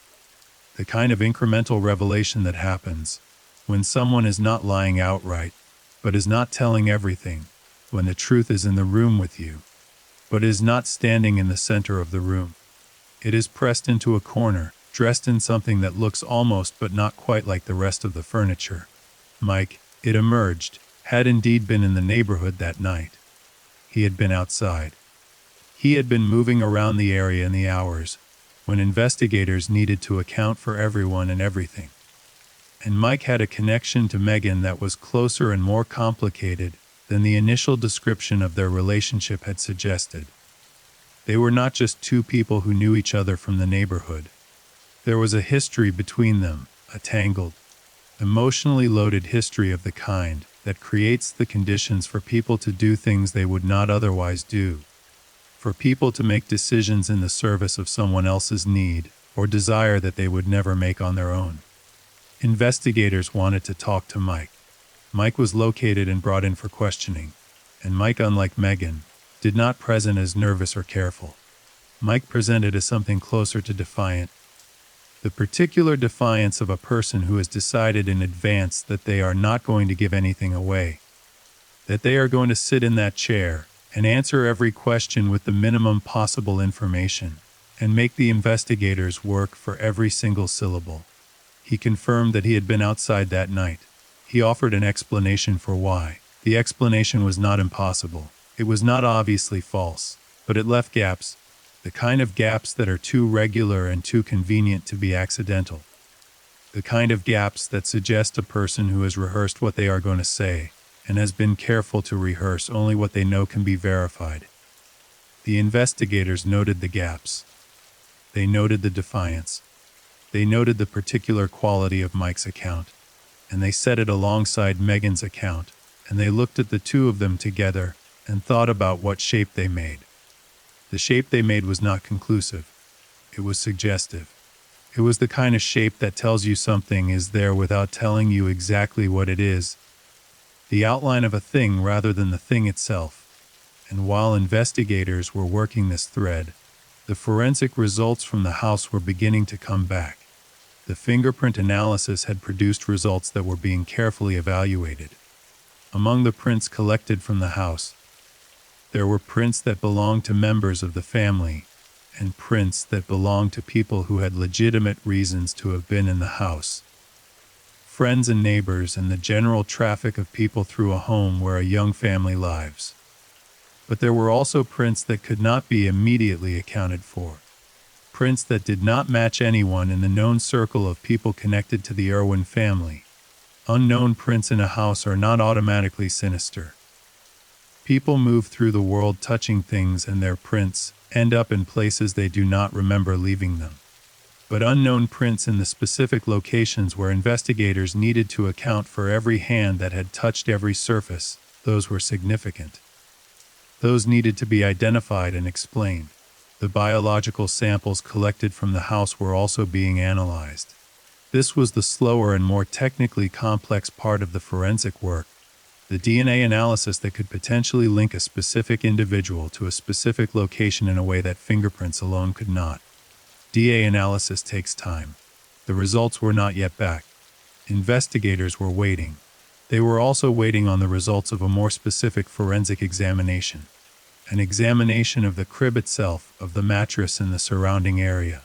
The kind of incremental revelation that happens when someone is not lying outright, but is not telling everything, when the truth is in the room with you, but is not standing in the center of the room. It is pressed into a corner, dressed in something that looks almost but not quite like the rest of the furniture. Mike, it emerged, had indeed been in the neighborhood that night. He had been outside. He had been moving around the area in the hours when investigators needed to account for everyone and everything. And Mike had a connection to Megan that was closer and more complicated than the initial description of their relationship had suggested. They were not just two people who knew each other from the neighborhood. There was a history between them, a tangled, emotionally loaded history of the kind that creates the conditions for people to do things they would not otherwise do, for people to make decisions in the service of someone else's need or desire that they would never make on their own. Investigators wanted to talk to Mike. Mike was located and brought in for questioning, and Mike, unlike Megan, did not present as nervous or careful. Mike presented as something closer to defiant. The particular defiance of a person who has decided in advance that they are not going to give anything away, that they are going to sit in that chair and answer every question with the minimum possible information, and make the investigators work for every single syllable. He confirmed that he had been outside that night. He offered an explanation for why. The explanation was not impossible. It was not obviously false, but it left gaps, the kind of gaps that are too regular and too convenient to be accidental. The kind of gaps that suggest a person who has rehearsed what they are going to say and has been careful to rehearse only what they know can be verified. The investigators noted the gaps. They noted the defiance. They noted the particular quality of Mike's account, and they set it alongside Megan's account, and they looked at the two of them together and thought about what shape they made. The shape they made was not conclusive. It was suggestive. It was the kind of shape that tells you something is there without telling you exactly what it is. The outline of a thing rather than the thing itself. And while investigators were working this thread, the forensic results from the house were beginning to come back. The fingerprint analysis had produced results that were being carefully evaluated. Among the prints collected from the house, there were prints that belonged to members of the family, and prints that belonged to people who had legitimate reasons to have been in the house. Friends and neighbors and the general traffic of people through a home where a young family lives. But there were also prints that could not be immediately accounted for. Prints that did not match anyone in the known circle of people connected to the Irwin family. Unknown prints in a house are not automatically sinister. People move through the world touching things, and their prints end up in places they do not remember leaving them. But unknown prints in the specific locations where investigators needed to account for every hand that had touched every surface, those were significant. Those needed to be identified and explained. The biological samples collected from the house were also being analyzed. This was the slower and more technically complex part of the forensic work. The DNA analysis that could potentially link a specific individual to a specific location in a way that fingerprints alone could not. DNA analysis takes time. The results were not yet back. Investigators were waiting. They were also waiting on the results of a more specific forensic examination, an examination of the crib itself, of the mattress and the surrounding area,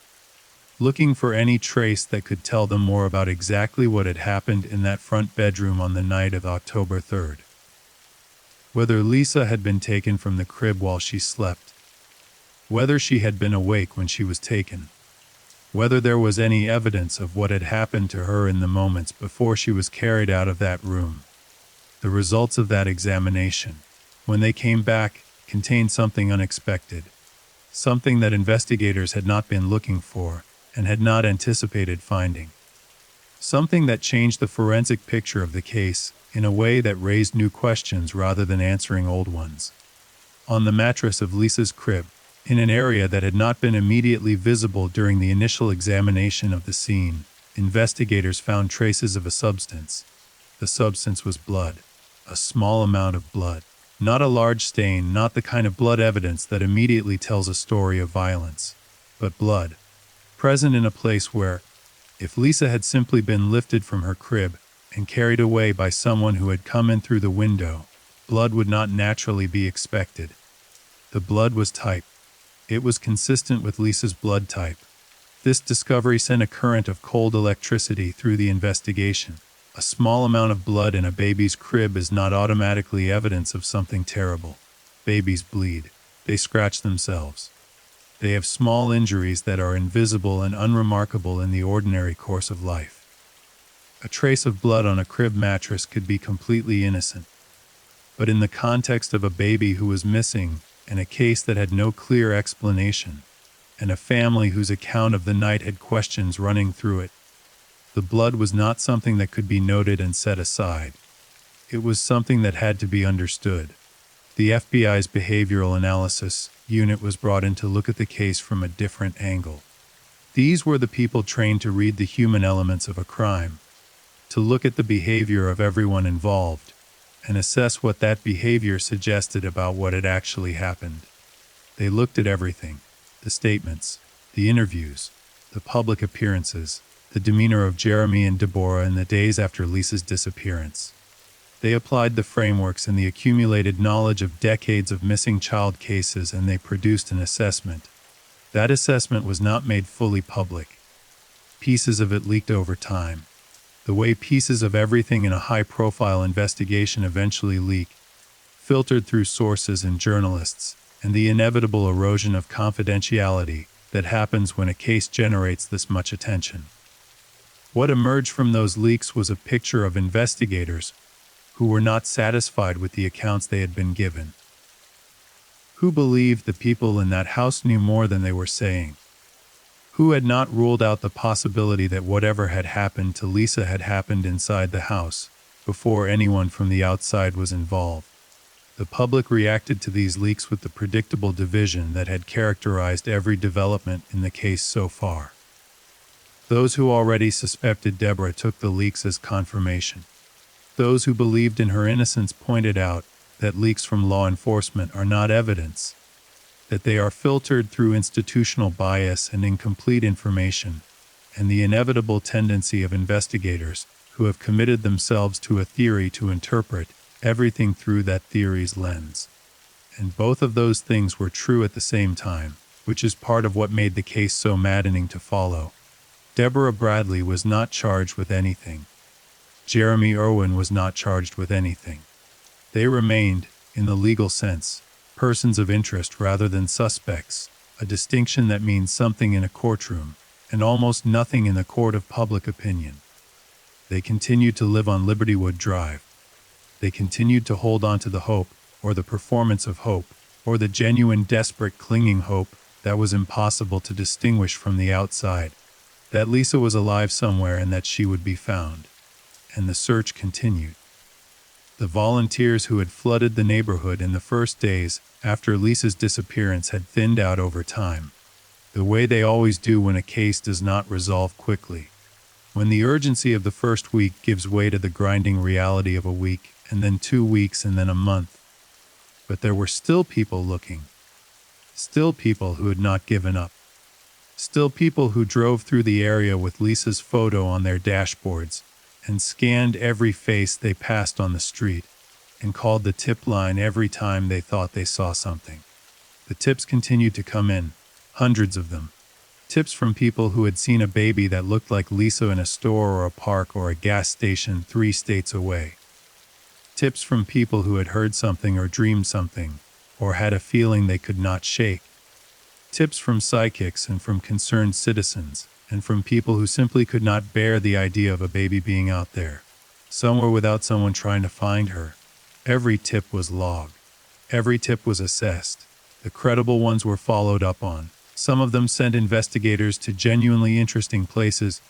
looking for any trace that could tell them more about exactly what had happened in that front bedroom on the night of October 3rd. Whether Lisa had been taken from the crib while she slept, whether she had been awake when she was taken, whether there was any evidence of what had happened to her in the moments before she was carried out of that room. The results of that examination, when they came back, contained something unexpected, something that investigators had not been looking for and had not anticipated finding, something that changed the forensic picture of the case in a way that raised new questions rather than answering old ones. On the mattress of Lisa's crib, in an area that had not been immediately visible during the initial examination of the scene, investigators found traces of a substance. The substance was blood, a small amount of blood. Not a large stain, not the kind of blood evidence that immediately tells a story of violence, but blood, present in a place where, if Lisa had simply been lifted from her crib and carried away by someone who had come in through the window, blood would not naturally be expected. The blood was type. It was consistent with Lisa's blood type. This discovery sent a current of cold electricity through the investigation. A small amount of blood in a baby's crib is not automatically evidence of something terrible. Babies bleed. They scratch themselves. They have small injuries that are invisible and unremarkable in the ordinary course of life. A trace of blood on a crib mattress could be completely innocent. But in the context of a baby who was missing, and a case that had no clear explanation, and a family whose account of the night had questions running through it, the blood was not something that could be noted and set aside. It was something that had to be understood. The FBI's Behavioral Analysis Unit was brought in to look at the case from a different angle. These were the people trained to read the human elements of a crime, to look at the behavior of everyone involved, and assess what that behavior suggested about what had actually happened. They looked at everything: the statements, the interviews, the public appearances, the demeanor of Jeremy and Deborah in the days after Lisa's disappearance. They applied the frameworks and the accumulated knowledge of decades of missing child cases, and they produced an assessment. That assessment was not made fully public. Pieces of it leaked over time. The way pieces of everything in a high-profile investigation eventually leak, filtered through sources and journalists, and the inevitable erosion of confidentiality that happens when a case generates this much attention. What emerged from those leaks was a picture of investigators who were not satisfied with the accounts they had been given, who believed the people in that house knew more than they were saying, who had not ruled out the possibility that whatever had happened to Lisa had happened inside the house, before anyone from the outside was involved. The public reacted to these leaks with the predictable division that had characterized every development in the case so far. Those who already suspected Deborah took the leaks as confirmation. Those who believed in her innocence pointed out that leaks from law enforcement are not evidence, that they are filtered through institutional bias and incomplete information, and the inevitable tendency of investigators who have committed themselves to a theory to interpret everything through that theory's lens. And both of those things were true at the same time, which is part of what made the case so maddening to follow. Deborah Bradley was not charged with anything. Jeremy Irwin was not charged with anything. They remained, in the legal sense, persons of interest rather than suspects, a distinction that means something in a courtroom, and almost nothing in the court of public opinion. They continued to live on Libertywood Drive. They continued to hold on to the hope, or the performance of hope, or the genuine desperate clinging hope that was impossible to distinguish from the outside, that Lisa was alive somewhere and that she would be found. And the search continued. The volunteers who had flooded the neighborhood in the first days after Lisa's disappearance had thinned out over time, the way they always do when a case does not resolve quickly, when the urgency of the first week gives way to the grinding reality of a week, and then 2 weeks, and then a month. But there were still people looking. Still people who had not given up. Still people who drove through the area with Lisa's photo on their dashboards, and scanned every face they passed on the street, and called the tip line every time they thought they saw something. The tips continued to come in, hundreds of them. Tips from people who had seen a baby that looked like Lisa in a store or a park or a gas station 3 states away. Tips from people who had heard something or dreamed something, or had a feeling they could not shake. Tips from psychics and from concerned citizens, and from people who simply could not bear the idea of a baby being out there, somewhere without someone trying to find her. Every tip was logged. Every tip was assessed. The credible ones were followed up on. Some of them sent investigators to genuinely interesting places,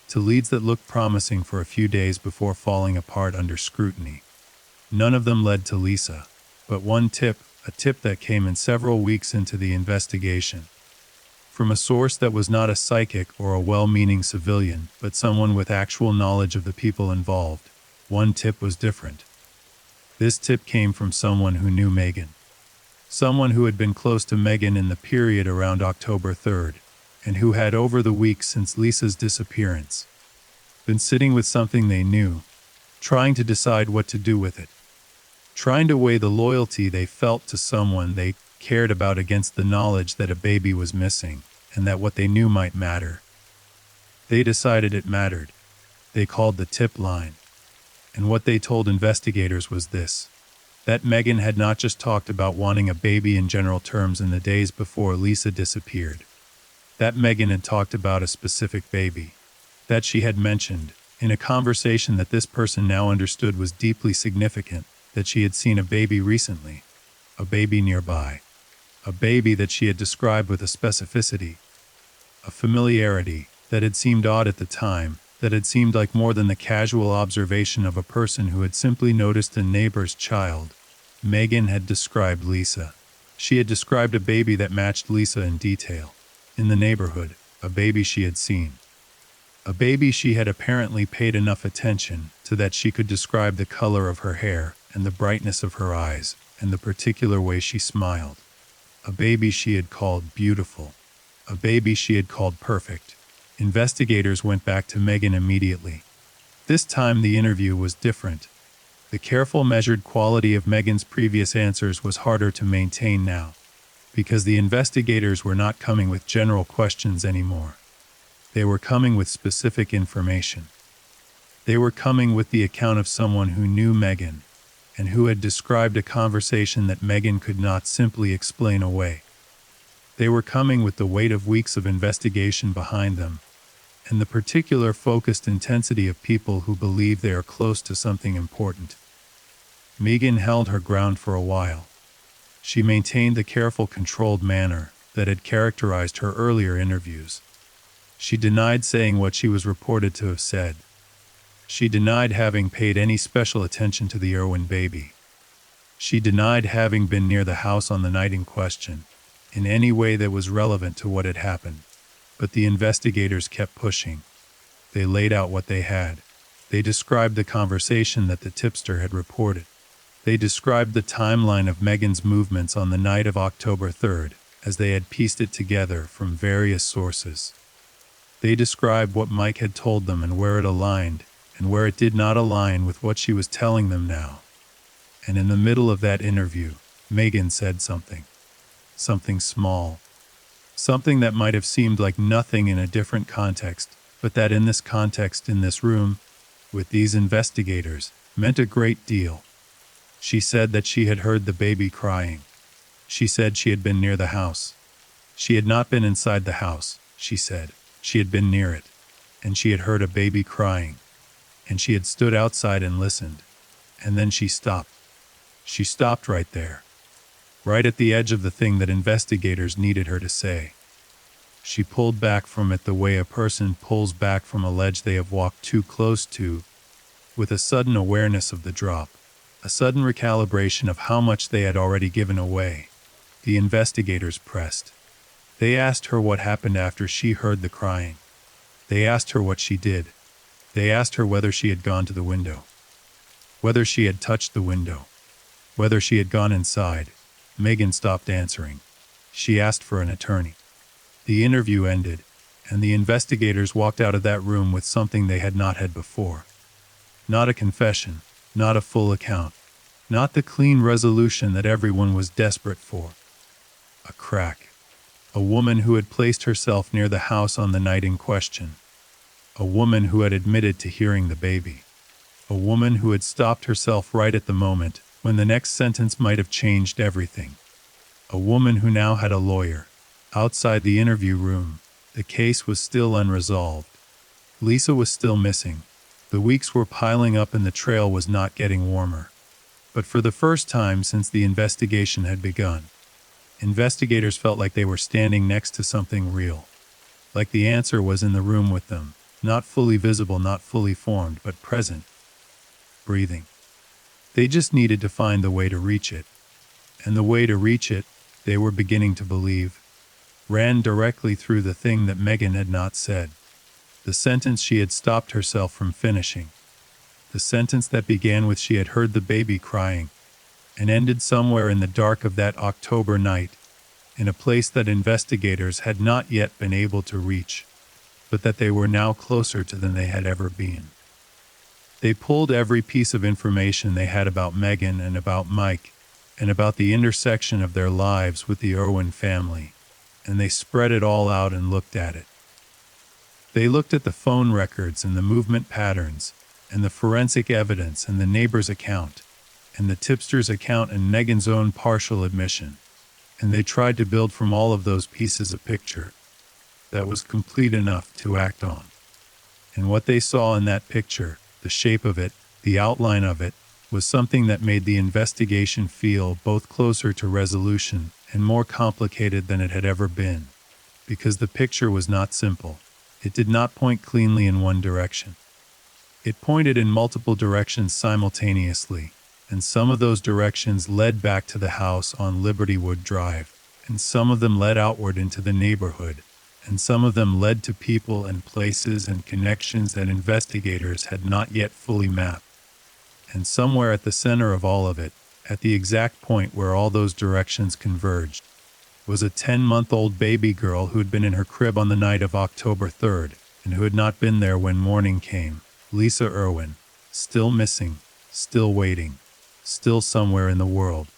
to leads that looked promising for a few days before falling apart under scrutiny. None of them led to Lisa, but one tip, a tip that came in several weeks into the investigation. From a source that was not a psychic or a well-meaning civilian, but someone with actual knowledge of the people involved. One tip was different. This tip came from someone who knew Megan. Someone who had been close to Megan in the period around October 3rd, and who had over the weeks since Lisa's disappearance been sitting with something they knew, trying to decide what to do with it, trying to weigh the loyalty they felt to someone they cared about against the knowledge that a baby was missing, and that what they knew might matter. They decided it mattered. They called the tip line. And what they told investigators was this: that Megan had not just talked about wanting a baby in general terms in the days before Lisa disappeared. That Megan had talked about a specific baby. That she had mentioned, in a conversation that this person now understood was deeply significant, that she had seen a baby recently. A baby nearby. A baby that she had described with a specificity, a familiarity, that had seemed odd at the time, that had seemed like more than the casual observation of a person who had simply noticed a neighbor's child. Megan had described Lisa. She had described a baby that matched Lisa in detail. In the neighborhood, a baby she had seen. A baby she had apparently paid enough attention to that she could describe the color of her hair, and the brightness of her eyes, and the particular way she smiled. A baby she had called beautiful. A baby she had called perfect. Investigators went back to Megan immediately. This time the interview was different. The careful, measured quality of Megan's previous answers was harder to maintain now, because the investigators were not coming with general questions anymore. They were coming with specific information. They were coming with the account of someone who knew Megan, and who had described a conversation that Megan could not simply explain away. They were coming with the weight of weeks of investigation behind them, and the particular focused intensity of people who believe they are close to something important. Megan held her ground for a while. She maintained the careful, controlled manner that had characterized her earlier interviews. She denied saying what she was reported to have said. She denied having paid any special attention to the Irwin baby. She denied having been near the house on the night in question, in any way that was relevant to what had happened. But the investigators kept pushing. They laid out what they had. They described the conversation that the tipster had reported. They described the timeline of Megan's movements on the night of October 3rd, as they had pieced it together from various sources. They described what Mike had told them and where it aligned, and where it did not align with what she was telling them now. And in the middle of that interview, Megan said something. Something small. Something that might have seemed like nothing in a different context, but that in this context, in this room, with these investigators, meant a great deal. She said that she had heard the baby crying. She said she had been near the house. She had not been inside the house, she said. She had been near it, and she had heard a baby crying, and she had stood outside and listened, and then she stopped. She stopped right there, right at the edge of the thing that investigators needed her to say. She pulled back from it the way a person pulls back from a ledge they have walked too close to, with a sudden awareness of the drop, a sudden recalibration of how much they had already given away. The investigators pressed. They asked her what happened after she heard the crying. They asked her what she did. They asked her whether she had gone to the window, whether she had touched the window, whether she had gone inside. Megan stopped answering. She asked for an attorney. The interview ended, and the investigators walked out of that room with something they had not had before. Not a confession, not a full account, not the clean resolution that everyone was desperate for. A crack. A woman who had placed herself near the house on the night in question. A woman who had admitted to hearing the baby. A woman who had stopped herself right at the moment when the next sentence might have changed everything. A woman who now had a lawyer. Outside the interview room, the case was still unresolved. Lisa was still missing. The weeks were piling up and the trail was not getting warmer. But for the first time since the investigation had begun, investigators felt like they were standing next to something real. Like the answer was in the room with them, not fully visible, not fully formed, but present, breathing. They just needed to find the way to reach it. And the way to reach it, they were beginning to believe, ran directly through the thing that Megan had not said. The sentence she had stopped herself from finishing. The sentence that began with she had heard the baby crying, and ended somewhere in the dark of that October night, in a place that investigators had not yet been able to reach, but that they were now closer to than they had ever been. They pulled every piece of information they had about Megan and about Mike, and about the intersection of their lives with the Irwin family, and they spread it all out and looked at it. They looked at the phone records and the movement patterns, and the forensic evidence and the neighbor's account, and the tipster's account and Megan's own partial admission, and they tried to build from all of those pieces a picture that was complete enough to act on. And what they saw in that picture, the shape of it, the outline of it, was something that made the investigation feel both closer to resolution and more complicated than it had ever been, because the picture was not simple. It did not point cleanly in one direction. It pointed in multiple directions simultaneously, and some of those directions led back to the house on Libertywood Drive, and some of them led outward into the neighborhood, and some of them led to people and places and connections that investigators had not yet fully mapped. And somewhere at the center of all of it, at the exact point where all those directions converged, was a 10-month-old baby girl who had been in her crib on the night of October 3rd, and who had not been there when morning came. Lisa Irwin, still missing, still waiting, still somewhere in the world.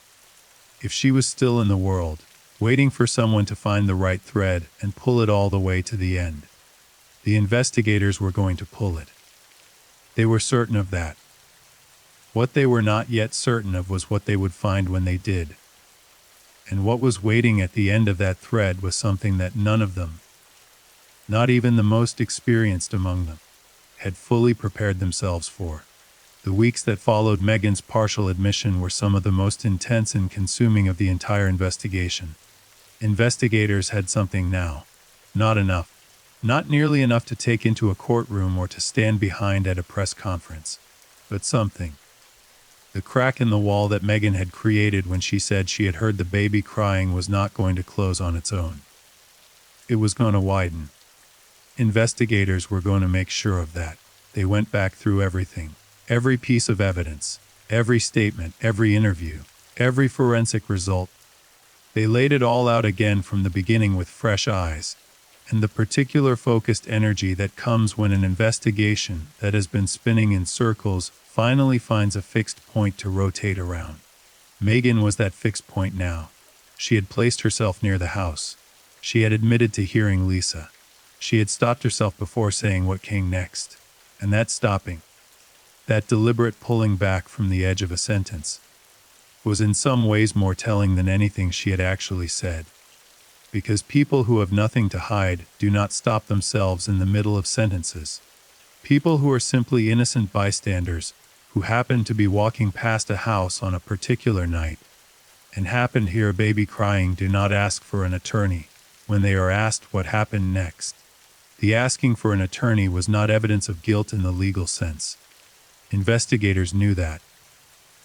If she was still in the world, waiting for someone to find the right thread and pull it all the way to the end, the investigators were going to pull it. They were certain of that. What they were not yet certain of was what they would find when they did. And what was waiting at the end of that thread was something that none of them, not even the most experienced among them, had fully prepared themselves for. The weeks that followed Megan's partial admission were some of the most intense and consuming of the entire investigation. Investigators had something now. Not enough. Not nearly enough to take into a courtroom or to stand behind at a press conference. But something. The crack in the wall that Megan had created when she said she had heard the baby crying was not going to close on its own. It was going to widen. Investigators were going to make sure of that. They went back through everything. Every piece of evidence. Every statement. Every interview. Every forensic result. They laid it all out again from the beginning with fresh eyes, and the particular focused energy that comes when an investigation that has been spinning in circles finally finds a fixed point to rotate around. Megan was that fixed point now. She had placed herself near the house. She had admitted to hearing Lisa. She had stopped herself before saying what came next. And that stopping, that deliberate pulling back from the edge of a sentence, was in some ways more telling than anything she had actually said. Because people who have nothing to hide do not stop themselves in the middle of sentences. People who are simply innocent bystanders, who happen to be walking past a house on a particular night, and happen to hear a baby crying, do not ask for an attorney when they are asked what happened next. The asking for an attorney was not evidence of guilt in the legal sense. Investigators knew that.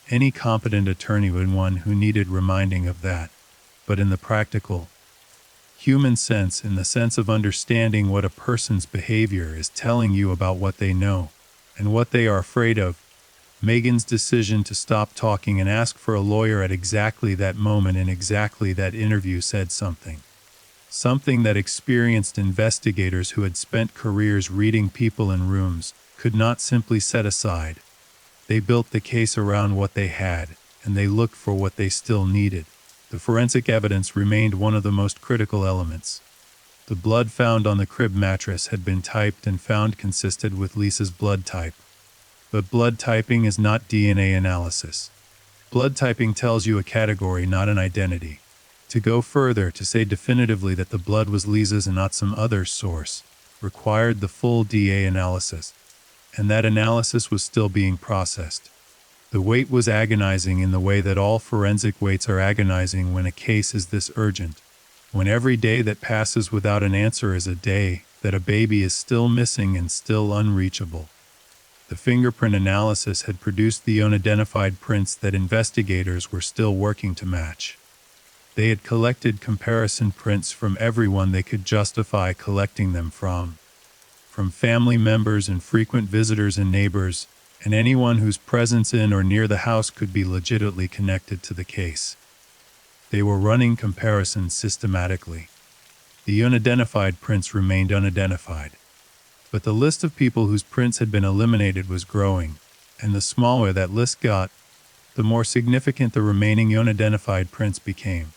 Any competent attorney would be one who needed reminding of that, but in the practical, human sense, in the sense of understanding what a person's behavior is telling you about what they know and what they are afraid of, Megan's decision to stop talking and ask for a lawyer at exactly that moment in exactly that interview said something. Something that experienced investigators who had spent careers reading people in rooms could not simply set aside, They built the case around what they had, and they looked for what they still needed. The forensic evidence remained one of the most critical elements. The blood found on the crib mattress had been typed and found consisted with Lisa's blood type. But blood typing is not DNA analysis. Blood typing tells you a category, not an identity. To go further, to say definitively that the blood was Lisa's and not some other source, required the full DNA analysis, and that analysis was still being processed. The wait was agonizing in the way that all forensic waits are agonizing when a case is this urgent, when every day that passes without an answer is a day that a baby is still missing and still unreachable. The fingerprint analysis had produced the unidentified prints that investigators were still working to match. They had collected comparison prints from everyone they could justify collecting them from family members and frequent visitors and neighbors, and anyone whose presence in or near the house could be legitimately connected to the case. They were running comparisons systematically. The unidentified prints remained unidentified. But the list of people whose prints had been eliminated was growing, and the smaller that list got, the more significant the remaining unidentified prints became.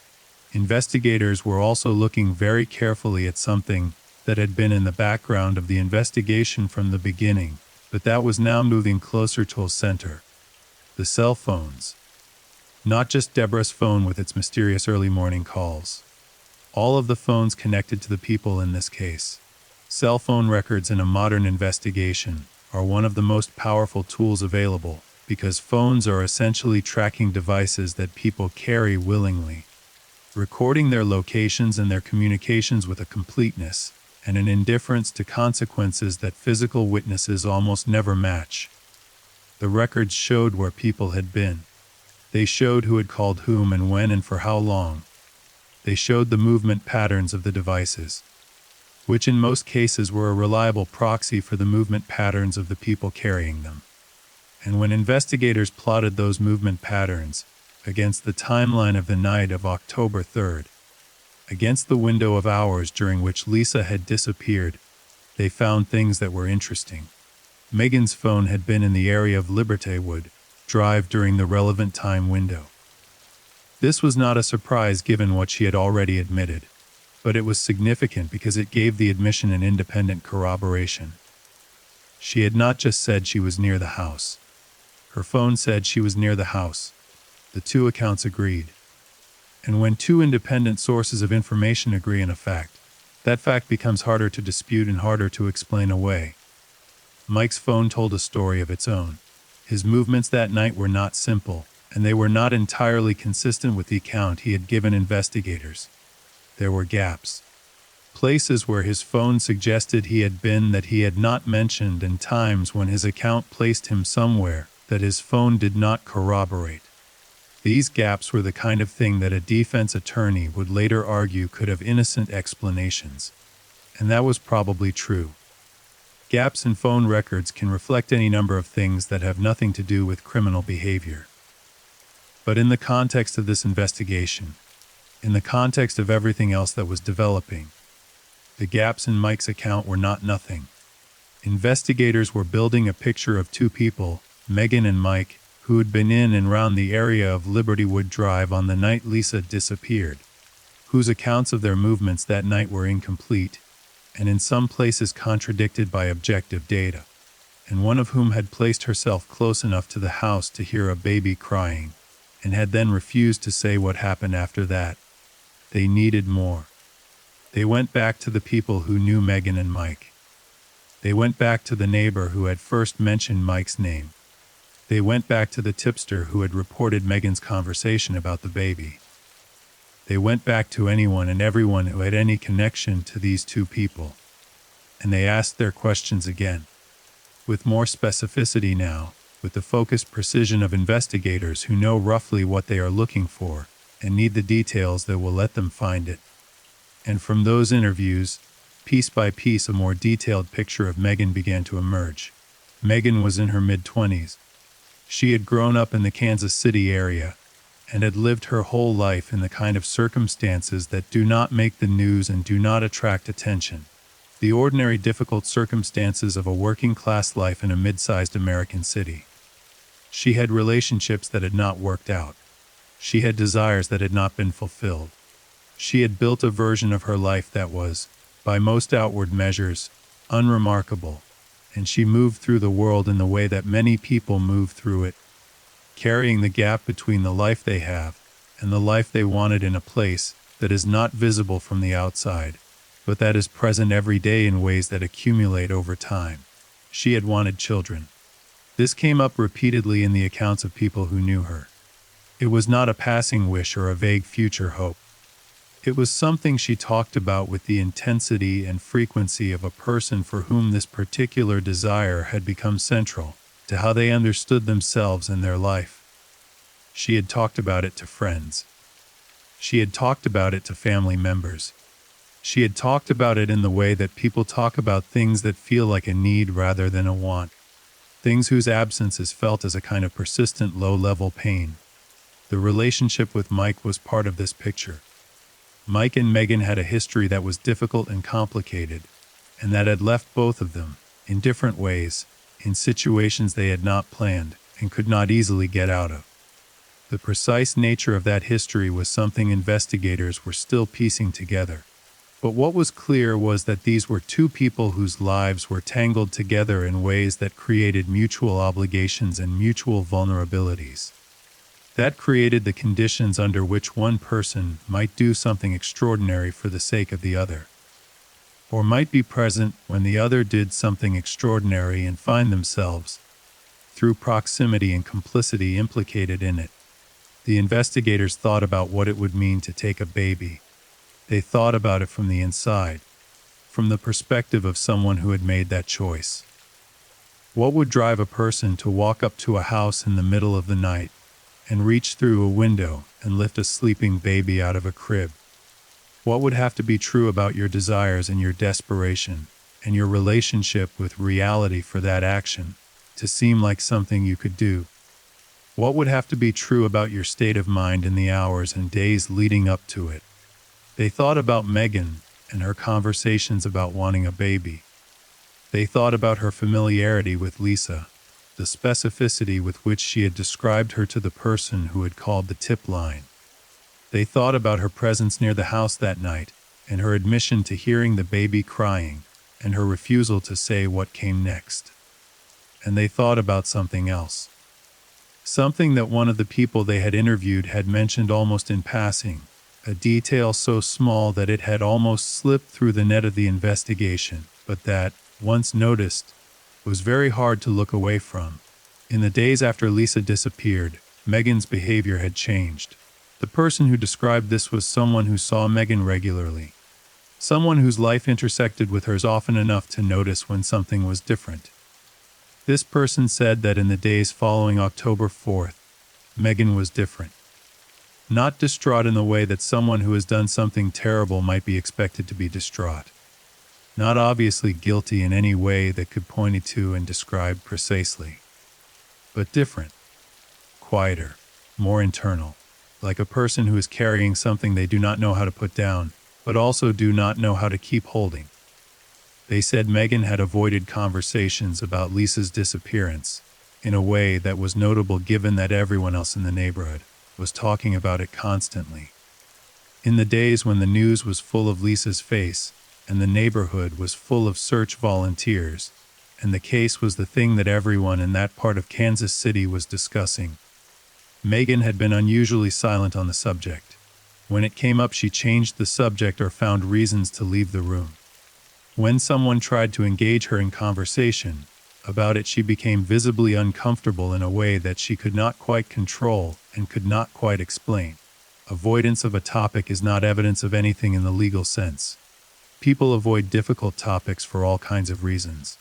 Investigators were also looking very carefully at something that had been in the background of the investigation from the beginning, but that was now moving closer to the center. The cell phones. Not just Deborah's phone with its mysterious early morning calls. All of the phones connected to the people in this case. Cell phone records in a modern investigation are one of the most powerful tools available because phones are essentially tracking devices that people carry willingly, recording their locations and their communications with a completeness and an indifference to consequences that physical witnesses almost never match. The records showed where people had been. They showed who had called whom and when and for how long. They showed the movement patterns of the devices, which in most cases were a reliable proxy for the movement patterns of the people carrying them. And when investigators plotted those movement patterns against the timeline of the night of October 3rd, against the window of hours during which Lisa had disappeared, they found things that were interesting. Megan's phone had been in the area of Libertywood Drive during the relevant time window. This was not a surprise given what she had already admitted, but it was significant because it gave the admission an independent corroboration. She had not just said she was near the house. Her phone said she was near the house. The two accounts agreed. And when two independent sources of information agree on a fact, that fact becomes harder to dispute and harder to explain away. Mike's phone told a story of its own. His movements that night were not simple, and they were not entirely consistent with the account he had given investigators. There were gaps. Places where his phone suggested he had been that he had not mentioned, and times when his account placed him somewhere that his phone did not corroborate. These gaps were the kind of thing that a defense attorney would later argue could have innocent explanations. And that was probably true. Gaps in phone records can reflect any number of things that have nothing to do with criminal behavior. But in the context of this investigation, in the context of everything else that was developing, the gaps in Mike's account were not nothing. Investigators were building a picture of two people, Megan and Mike, who had been in and around the area of Libertywood Drive on the night Lisa disappeared, whose accounts of their movements that night were incomplete, and in some places contradicted by objective data, and one of whom had placed herself close enough to the house to hear a baby crying, and had then refused to say what happened after that. They needed more. They went back to the people who knew Megan and Mike. They went back to the neighbor who had first mentioned Mike's name. They went back to the tipster who had reported Megan's conversation about the baby. They went back to anyone and everyone who had any connection to these two people. And they asked their questions again, with more specificity now, with the focused precision of investigators who know roughly what they are looking for and need the details that will let them find it. And from those interviews, piece by piece, a more detailed picture of Megan began to emerge. Megan was in her mid-20s. She had grown up in the Kansas City area and had lived her whole life in the kind of circumstances that do not make the news and do not attract attention. The ordinary difficult circumstances of a working-class life in a mid-sized American city. She had relationships that had not worked out. She had desires that had not been fulfilled. She had built a version of her life that was, by most outward measures, unremarkable, and she moved through the world in the way that many people move through it, carrying the gap between the life they have and the life they wanted in a place that is not visible from the outside, but that is present every day in ways that accumulate over time. She had wanted children. This came up repeatedly in the accounts of people who knew her. It was not a passing wish or a vague future hope. It was something she talked about with the intensity and frequency of a person for whom this particular desire had become central to how they understood themselves and their life. She had talked about it to friends. She had talked about it to family members. She had talked about it in the way that people talk about things that feel like a need rather than a want, things whose absence is felt as a kind of persistent low-level pain. The relationship with Mike was part of this picture. Mike and Megan had a history that was difficult and complicated, and that had left both of them, in different ways, in situations they had not planned and could not easily get out of. The precise nature of that history was something investigators were still piecing together. But what was clear was that these were two people whose lives were tangled together in ways that created mutual obligations and mutual vulnerabilities. That created the conditions under which one person might do something extraordinary for the sake of the other, or might be present when the other did something extraordinary and find themselves, through proximity and complicity, implicated in it. The investigators thought about what it would mean to take a baby. They thought about it from the inside, from the perspective of someone who had made that choice. What would drive a person to walk up to a house in the middle of the night and reach through a window and lift a sleeping baby out of a crib? What would have to be true about your desires and your desperation and your relationship with reality for that action to seem like something you could do? What would have to be true about your state of mind in the hours and days leading up to it? They thought about Megan and her conversations about wanting a baby. They thought about her familiarity with Lisa, the specificity with which she had described her to the person who had called the tip line. They thought about her presence near the house that night, and her admission to hearing the baby crying, and her refusal to say what came next. And they thought about something else. Something that one of the people they had interviewed had mentioned almost in passing, a detail so small that it had almost slipped through the net of the investigation, but that, once noticed, was very hard to look away from. In the days after Lisa disappeared, Megan's behavior had changed. The person who described this was someone who saw Megan regularly, someone whose life intersected with hers often enough to notice when something was different. This person said that in the days following October 4th, Megan was different. Not distraught in the way that someone who has done something terrible might be expected to be distraught. Not obviously guilty in any way that could point it to and describe precisely. But different, quieter, more internal, like a person who is carrying something they do not know how to put down, but also do not know how to keep holding. They said Megan had avoided conversations about Lisa's disappearance in a way that was notable given that everyone else in the neighborhood was talking about it constantly. In the days when the news was full of Lisa's face, and the neighborhood was full of search volunteers, and the case was the thing that everyone in that part of Kansas City was discussing, Megan had been unusually silent on the subject. When it came up, she changed the subject or found reasons to leave the room. When someone tried to engage her in conversation about it, she became visibly uncomfortable in a way that she could not quite control and could not quite explain. Avoidance of a topic is not evidence of anything in the legal sense. People avoid difficult topics for all kinds of reasons.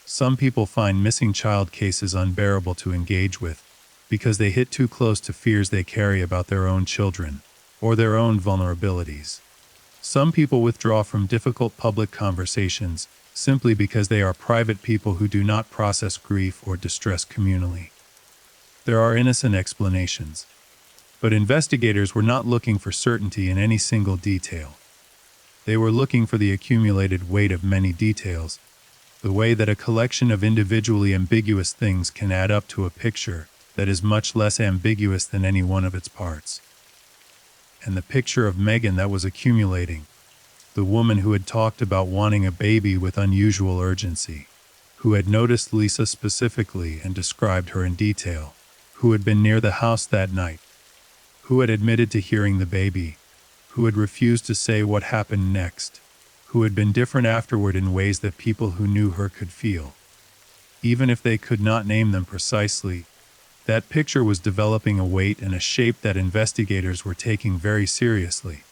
Some people find missing child cases unbearable to engage with because they hit too close to fears they carry about their own children or their own vulnerabilities. Some people withdraw from difficult public conversations simply because they are private people who do not process grief or distress communally. There are innocent explanations, but investigators were not looking for certainty in any single detail. They were looking for the accumulated weight of many details, the way that a collection of individually ambiguous things can add up to a picture that is much less ambiguous than any one of its parts. And the picture of Megan that was accumulating, the woman who had talked about wanting a baby with unusual urgency, who had noticed Lisa specifically and described her in detail, who had been near the house that night, who had admitted to hearing the baby, who had refused to say what happened next, who had been different afterward in ways that people who knew her could feel. Even if they could not name them precisely, that picture was developing a weight and a shape that investigators were taking very seriously.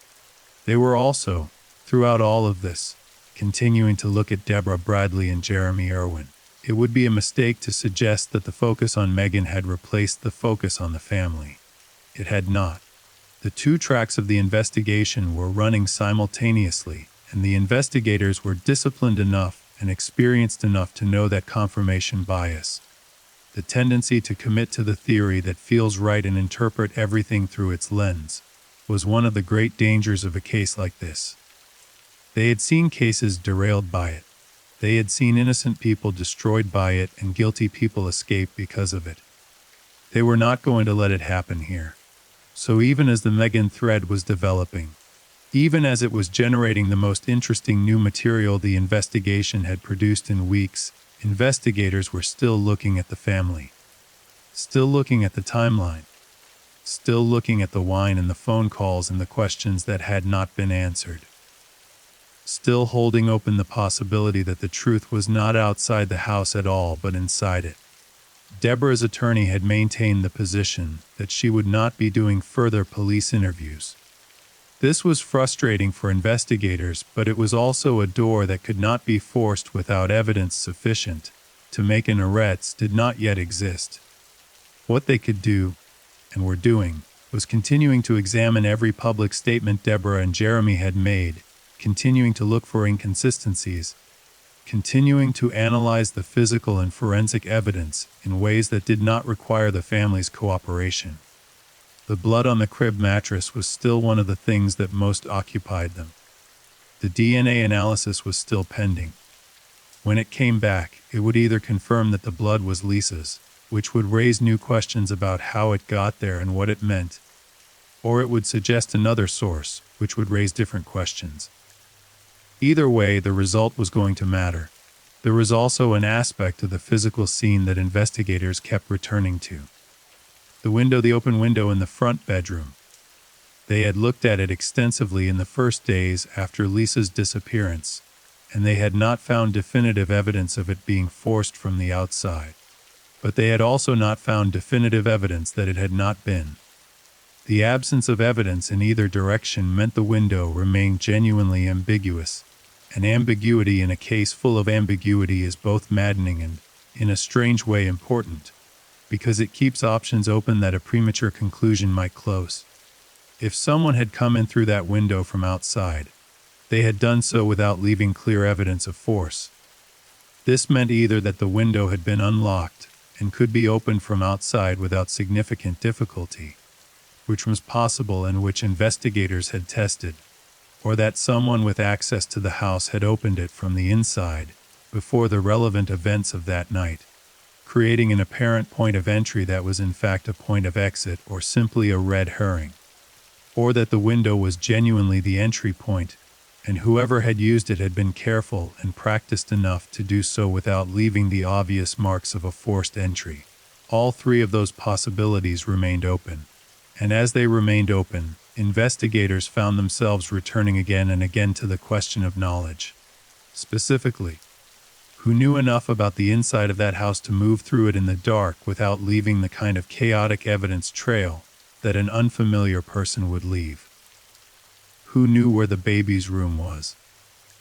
They were also, throughout all of this, continuing to look at Deborah Bradley and Jeremy Irwin. It would be a mistake to suggest that the focus on Megan had replaced the focus on the family. It had not. The two tracks of the investigation were running simultaneously, and the investigators were disciplined enough and experienced enough to know that confirmation bias, the tendency to commit to the theory that feels right and interpret everything through its lens, was one of the great dangers of a case like this. They had seen cases derailed by it. They had seen innocent people destroyed by it and guilty people escape because of it. They were not going to let it happen here. So even as the Megan thread was developing, even as it was generating the most interesting new material the investigation had produced in weeks, investigators were still looking at the family, still looking at the timeline, still looking at the wine and the phone calls and the questions that had not been answered, still holding open the possibility that the truth was not outside the house at all but inside it. Deborah's attorney had maintained the position that she would not be doing further police interviews. This was frustrating for investigators, but it was also a door that could not be forced without evidence sufficient to make an arrest did not yet exist. What they could do, and were doing, was continuing to examine every public statement Deborah and Jeremy had made, continuing to look for inconsistencies, continuing to analyze the physical and forensic evidence in ways that did not require the family's cooperation. The blood on the crib mattress was still one of the things that most occupied them. The DNA analysis was still pending. When it came back, it would either confirm that the blood was Lisa's, which would raise new questions about how it got there and what it meant, or it would suggest another source, which would raise different questions. Either way, the result was going to matter. There was also an aspect of the physical scene that investigators kept returning to. The open window in the front bedroom. They had looked at it extensively in the first days after Lisa's disappearance, and they had not found definitive evidence of it being forced from the outside. But they had also not found definitive evidence that it had not been. The absence of evidence in either direction meant the window remained genuinely ambiguous, and ambiguity in a case full of ambiguity is both maddening and, in a strange way, important, because it keeps options open that a premature conclusion might close. If someone had come in through that window from outside, they had done so without leaving clear evidence of force. This meant either that the window had been unlocked and could be opened from outside without significant difficulty, which was possible and which investigators had tested, or that someone with access to the house had opened it from the inside before the relevant events of that night, creating an apparent point of entry that was in fact a point of exit or simply a red herring, or that the window was genuinely the entry point, and whoever had used it had been careful and practiced enough to do so without leaving the obvious marks of a forced entry. All three of those possibilities remained open, and as they remained open, investigators found themselves returning again and again to the question of knowledge. Specifically, who knew enough about the inside of that house to move through it in the dark without leaving the kind of chaotic evidence trail that an unfamiliar person would leave? Who knew where the baby's room was?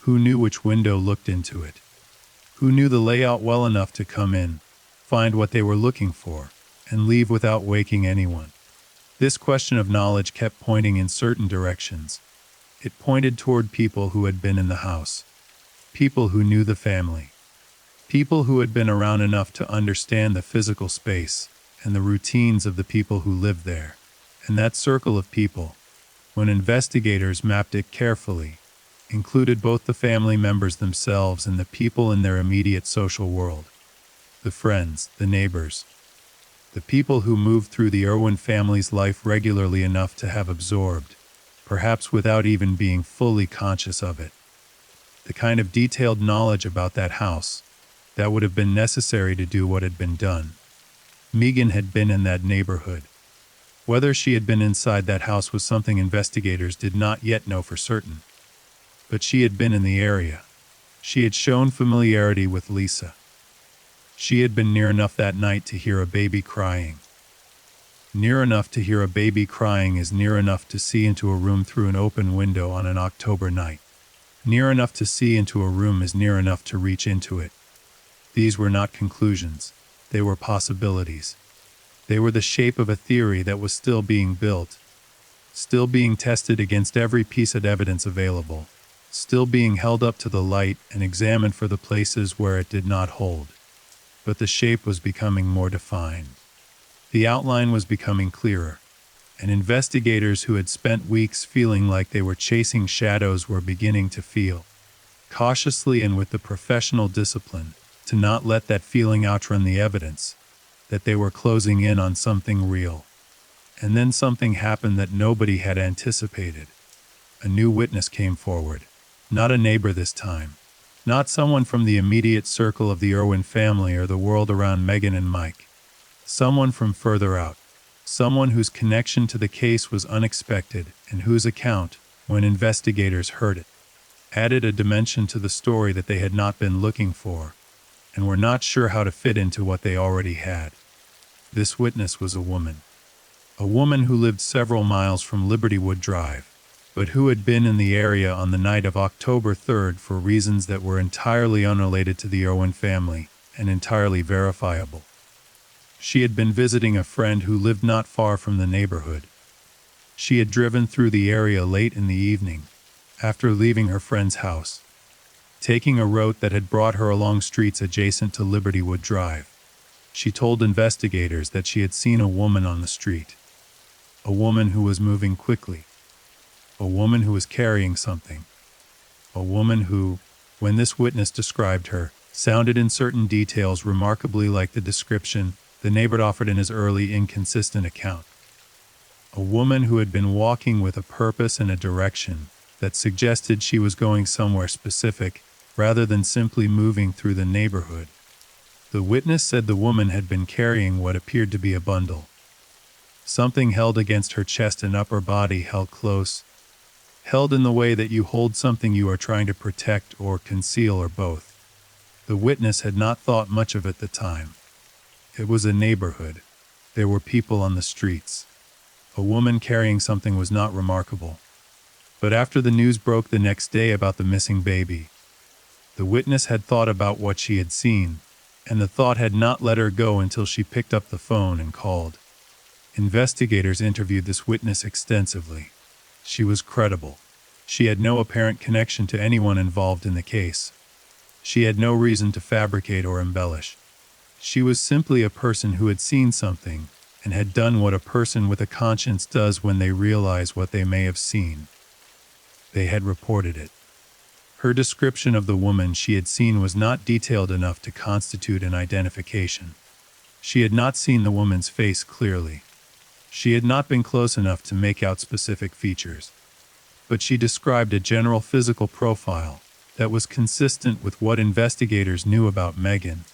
Who knew which window looked into it? Who knew the layout well enough to come in, find what they were looking for, and leave without waking anyone? This question of knowledge kept pointing in certain directions. It pointed toward people who had been in the house, people who knew the family, people who had been around enough to understand the physical space and the routines of the people who lived there. And that circle of people, when investigators mapped it carefully, included both the family members themselves and the people in their immediate social world, the friends, the neighbors, The people who moved through the Irwin family's life regularly enough to have absorbed, perhaps without even being fully conscious of it, the kind of detailed knowledge about that house that would have been necessary to do what had been done. Megan had been in that neighborhood. Whether she had been inside that house was something investigators did not yet know for certain. But she had been in the area. She had shown familiarity with Lisa. She had been near enough that night to hear a baby crying. Near enough to hear a baby crying is near enough to see into a room through an open window on an October night. Near enough to see into a room is near enough to reach into it. These were not conclusions. They were possibilities. They were the shape of a theory that was still being built, still being tested against every piece of evidence available, still being held up to the light and examined for the places where it did not hold. But the shape was becoming more defined. The outline was becoming clearer, and investigators who had spent weeks feeling like they were chasing shadows were beginning to feel, cautiously and with the professional discipline, to not let that feeling outrun the evidence, that they were closing in on something real. And then something happened that nobody had anticipated. A new witness came forward. Not a neighbor this time. Not someone from the immediate circle of the Irwin family or the world around Megan and Mike. Someone from further out. Someone whose connection to the case was unexpected and whose account, when investigators heard it, added a dimension to the story that they had not been looking for and were not sure how to fit into what they already had. This witness was a woman. A woman who lived several miles from Libertywood Drive, but who had been in the area on the night of October 3rd for reasons that were entirely unrelated to the Irwin family and entirely verifiable. She had been visiting a friend who lived not far from the neighborhood. She had driven through the area late in the evening, after leaving her friend's house, taking a route that had brought her along streets adjacent to Libertywood Drive. She told investigators that she had seen a woman on the street. A woman who was moving quickly. A woman who was carrying something. A woman who, when this witness described her, sounded in certain details remarkably like the description the neighbor offered in his early inconsistent account. A woman who had been walking with a purpose and a direction that suggested she was going somewhere specific rather than simply moving through the neighborhood. The witness said the woman had been carrying what appeared to be a bundle. Something held against her chest and upper body, held close, held in the way that you hold something you are trying to protect or conceal or both. The witness had not thought much of it at the time. It was a neighborhood. There were people on the streets. A woman carrying something was not remarkable. But after the news broke the next day about the missing baby, the witness had thought about what she had seen, and the thought had not let her go until she picked up the phone and called. Investigators interviewed this witness extensively. She was credible. She had no apparent connection to anyone involved in the case. She had no reason to fabricate or embellish. She was simply a person who had seen something and had done what a person with a conscience does when they realize what they may have seen. They had reported it. Her description of the woman she had seen was not detailed enough to constitute an identification. She had not seen the woman's face clearly. She had not been close enough to make out specific features. But she described a general physical profile that was consistent with what investigators knew about Megan,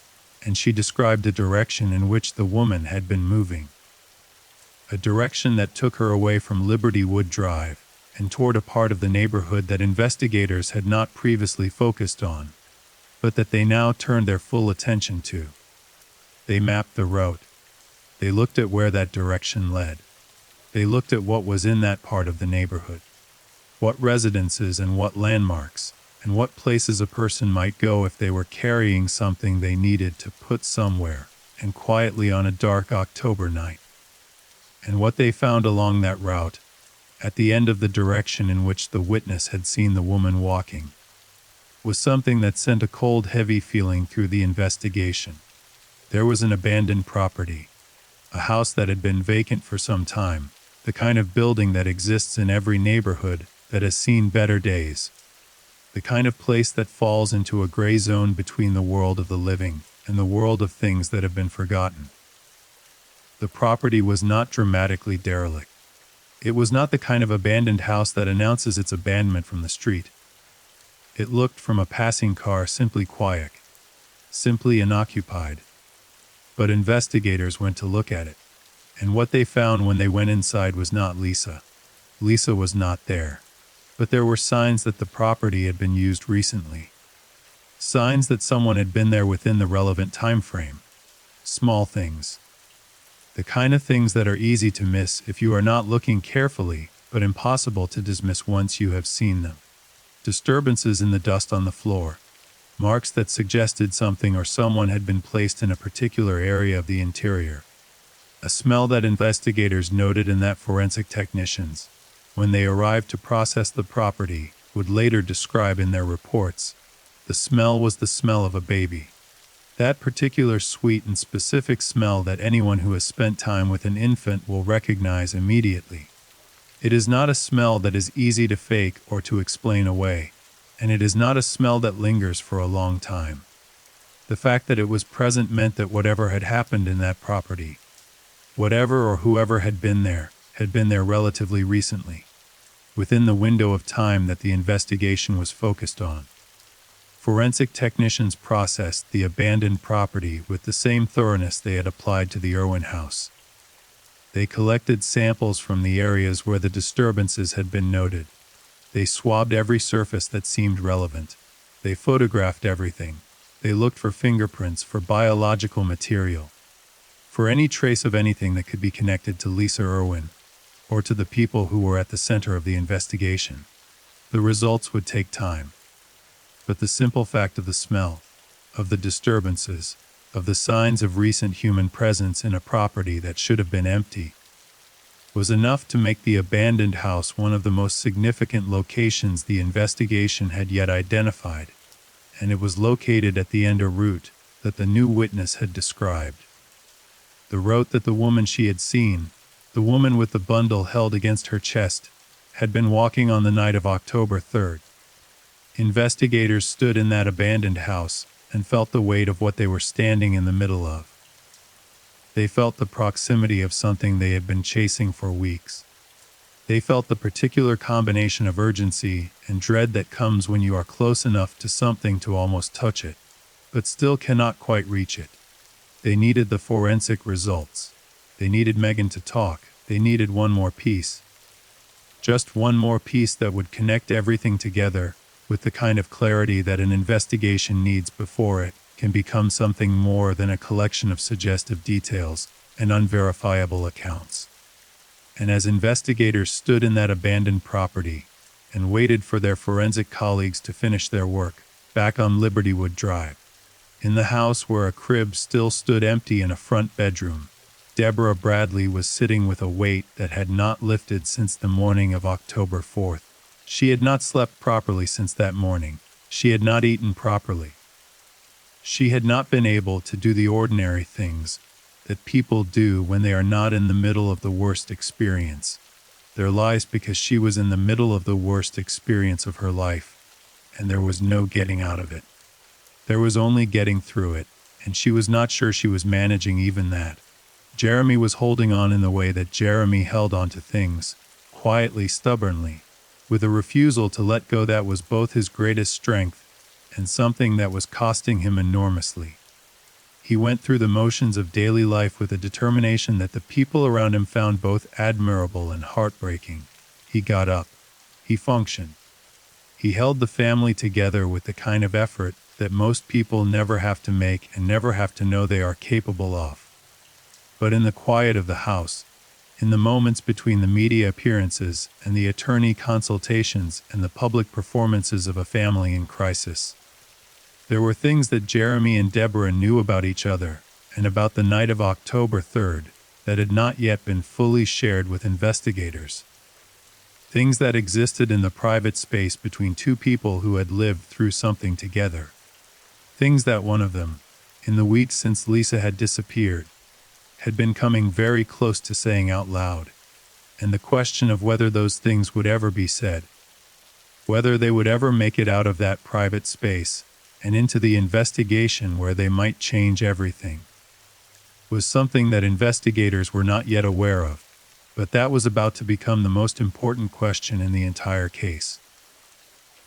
and she described a direction in which the woman had been moving. A direction that took her away from Libertywood Drive and toward a part of the neighborhood that investigators had not previously focused on, but that they now turned their full attention to. They mapped the route. They looked at where that direction led. They looked at what was in that part of the neighborhood. What residences and what landmarks, and what places a person might go if they were carrying something they needed to put somewhere, and quietly on a dark October night. And what they found along that route, at the end of the direction in which the witness had seen the woman walking, was something that sent a cold, heavy feeling through the investigation. There was an abandoned property, a house that had been vacant for some time, the kind of building that exists in every neighborhood that has seen better days, the kind of place that falls into a gray zone between the world of the living and the world of things that have been forgotten. The property was not dramatically derelict. It was not the kind of abandoned house that announces its abandonment from the street. It looked from a passing car simply quiet, simply unoccupied. But investigators went to look at it, and what they found when they went inside was not Lisa. Lisa was not there. But there were signs that the property had been used recently. Signs that someone had been there within the relevant time frame. Small things. The kind of things that are easy to miss if you are not looking carefully, but impossible to dismiss once you have seen them. Disturbances in the dust on the floor. Marks that suggested something or someone had been placed in a particular area of the interior. A smell that investigators noted and that forensic technicians, when they arrived to process the property, would later describe in their reports. The smell was the smell of a baby. That particular sweet and specific smell that anyone who has spent time with an infant will recognize immediately. It is not a smell that is easy to fake or to explain away, and it is not a smell that lingers for a long time. The fact that it was present meant that whatever had happened in that property, whatever or whoever had been there relatively recently, within the window of time that the investigation was focused on. Forensic technicians processed the abandoned property with the same thoroughness they had applied to the Irwin house. They collected samples from the areas where the disturbances had been noted. They swabbed every surface that seemed relevant. They photographed everything. They looked for fingerprints, for biological material, for any trace of anything that could be connected to Lisa Irwin, or to the people who were at the center of the investigation. The results would take time. But the simple fact of the smell, of the disturbances, of the signs of recent human presence in a property that should have been empty, was enough to make the abandoned house one of the most significant locations the investigation had yet identified, and it was located at the end of route that the new witness had described. The route that the woman she had seen, the woman with the bundle held against her chest, had been walking on the night of October 3rd. Investigators stood in that abandoned house and felt the weight of what they were standing in the middle of. They felt the proximity of something they had been chasing for weeks. They felt the particular combination of urgency and dread that comes when you are close enough to something to almost touch it, but still cannot quite reach it. They needed the forensic results. They needed Megan to talk. They needed one more piece. Just one more piece that would connect everything together with the kind of clarity that an investigation needs before it can become something more than a collection of suggestive details and unverifiable accounts. And as investigators stood in that abandoned property and waited for their forensic colleagues to finish their work, back on Libertywood Drive, in the house where a crib still stood empty in a front bedroom, Deborah Bradley was sitting with a weight that had not lifted since the morning of October 4th. She had not slept properly since that morning. She had not eaten properly. She had not been able to do the ordinary things that people do when they are not in the middle of the worst experience. Their lives, because she was in the middle of the worst experience of her life, and there was no getting out of it. There was only getting through it, and she was not sure she was managing even that. Jeremy was holding on in the way that Jeremy held on to things, quietly, stubbornly, with a refusal to let go that was both his greatest strength and something that was costing him enormously. He went through the motions of daily life with a determination that the people around him found both admirable and heartbreaking. He got up. He functioned. He held the family together with the kind of effort that most people never have to make and never have to know they are capable of. But in the quiet of the house, in the moments between the media appearances and the attorney consultations and the public performances of a family in crisis, there were things that Jeremy and Deborah knew about each other and about the night of October 3rd that had not yet been fully shared with investigators. Things that existed in the private space between two people who had lived through something together. Things that one of them, in the weeks since Lisa had disappeared, had been coming very close to saying out loud, and the question of whether those things would ever be said, whether they would ever make it out of that private space and into the investigation where they might change everything. was something that investigators were not yet aware of, but that was about to become the most important question in the entire case.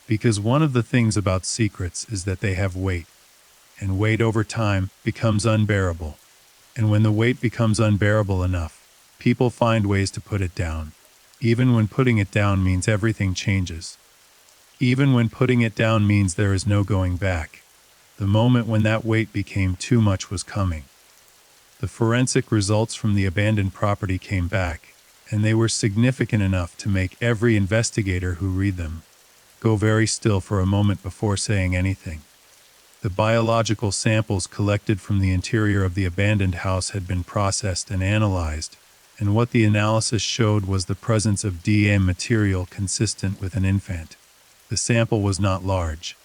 Because one of the things about secrets is that they have weight, and weight over time becomes unbearable. And when the weight becomes unbearable enough, people find ways to put it down, even when putting it down means everything changes. Even when putting it down means there is no going back. The moment when that weight became too much was coming. The forensic results from the abandoned property came back, and they were significant enough to make every investigator who read them go very still for a moment before saying anything. The biological samples collected from the interior of the abandoned house had been processed and analyzed, and what the analysis showed was the presence of DNA material consistent with an infant. The sample was not large.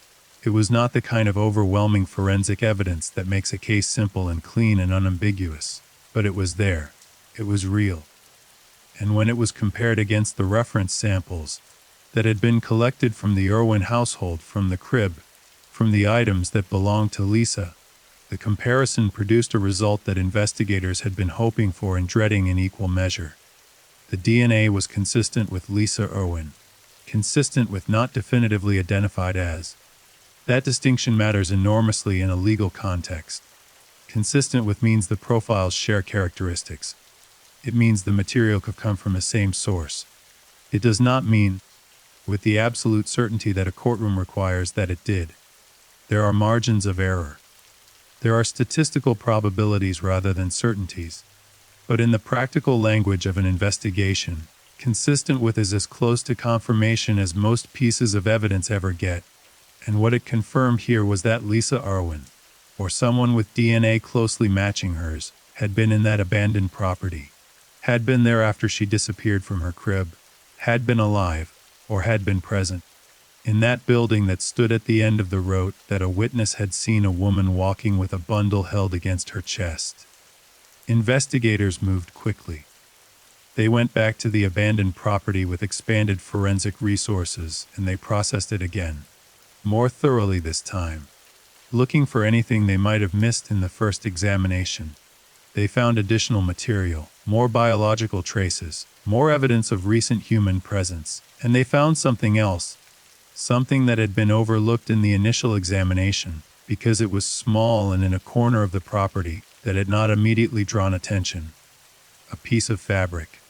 It was not the kind of overwhelming forensic evidence that makes a case simple and clean and unambiguous, but it was there. It was real. And when it was compared against the reference samples that had been collected from the Irwin household, from the crib, from the items that belonged to Lisa, the comparison produced a result that investigators had been hoping for and dreading in equal measure. The DNA was consistent with Lisa Irwin, consistent with not definitively identified as. That distinction matters enormously in a legal context. Consistent with means the profiles share characteristics. It means the material could come from the same source. It does not mean, with the absolute certainty that a courtroom requires, that it did. There are margins of error. There are statistical probabilities rather than certainties. But in the practical language of an investigation, consistent with is as close to confirmation as most pieces of evidence ever get. And what it confirmed here was that Lisa Irwin, or someone with DNA closely matching hers, had been in that abandoned property, had been there after she disappeared from her crib, had been alive, or had been present in that building that stood at the end of the road, that a witness had seen a woman walking with a bundle held against her chest. Investigators moved quickly. They went back to the abandoned property with expanded forensic resources, and they processed it again, more thoroughly this time, looking for anything they might have missed in the first examination. They found additional material, more biological traces, more evidence of recent human presence, and they found something else, something that had been overlooked in the initial examination because it was small and in a corner of the property that had not immediately drawn attention. A piece of fabric,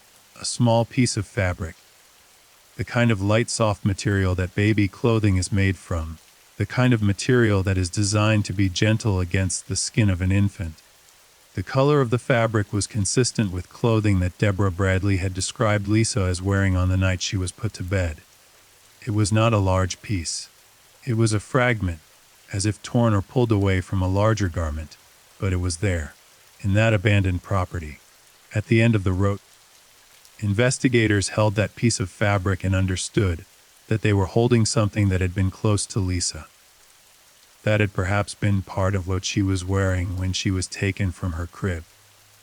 a small piece of fabric, the kind of light soft material that baby clothing is made from, the kind of material that is designed to be gentle against the skin of an infant. The color of the fabric was consistent with clothing that Deborah Bradley had described Lisa as wearing on the night she was put to bed. It was not a large piece. It was a fragment, as if torn or pulled away from a larger garment, but it was there, in that abandoned property, at the end of the road. Investigators held that piece of fabric and understood that they were holding something that had been close to Lisa. That had perhaps been part of what she was wearing when she was taken from her crib.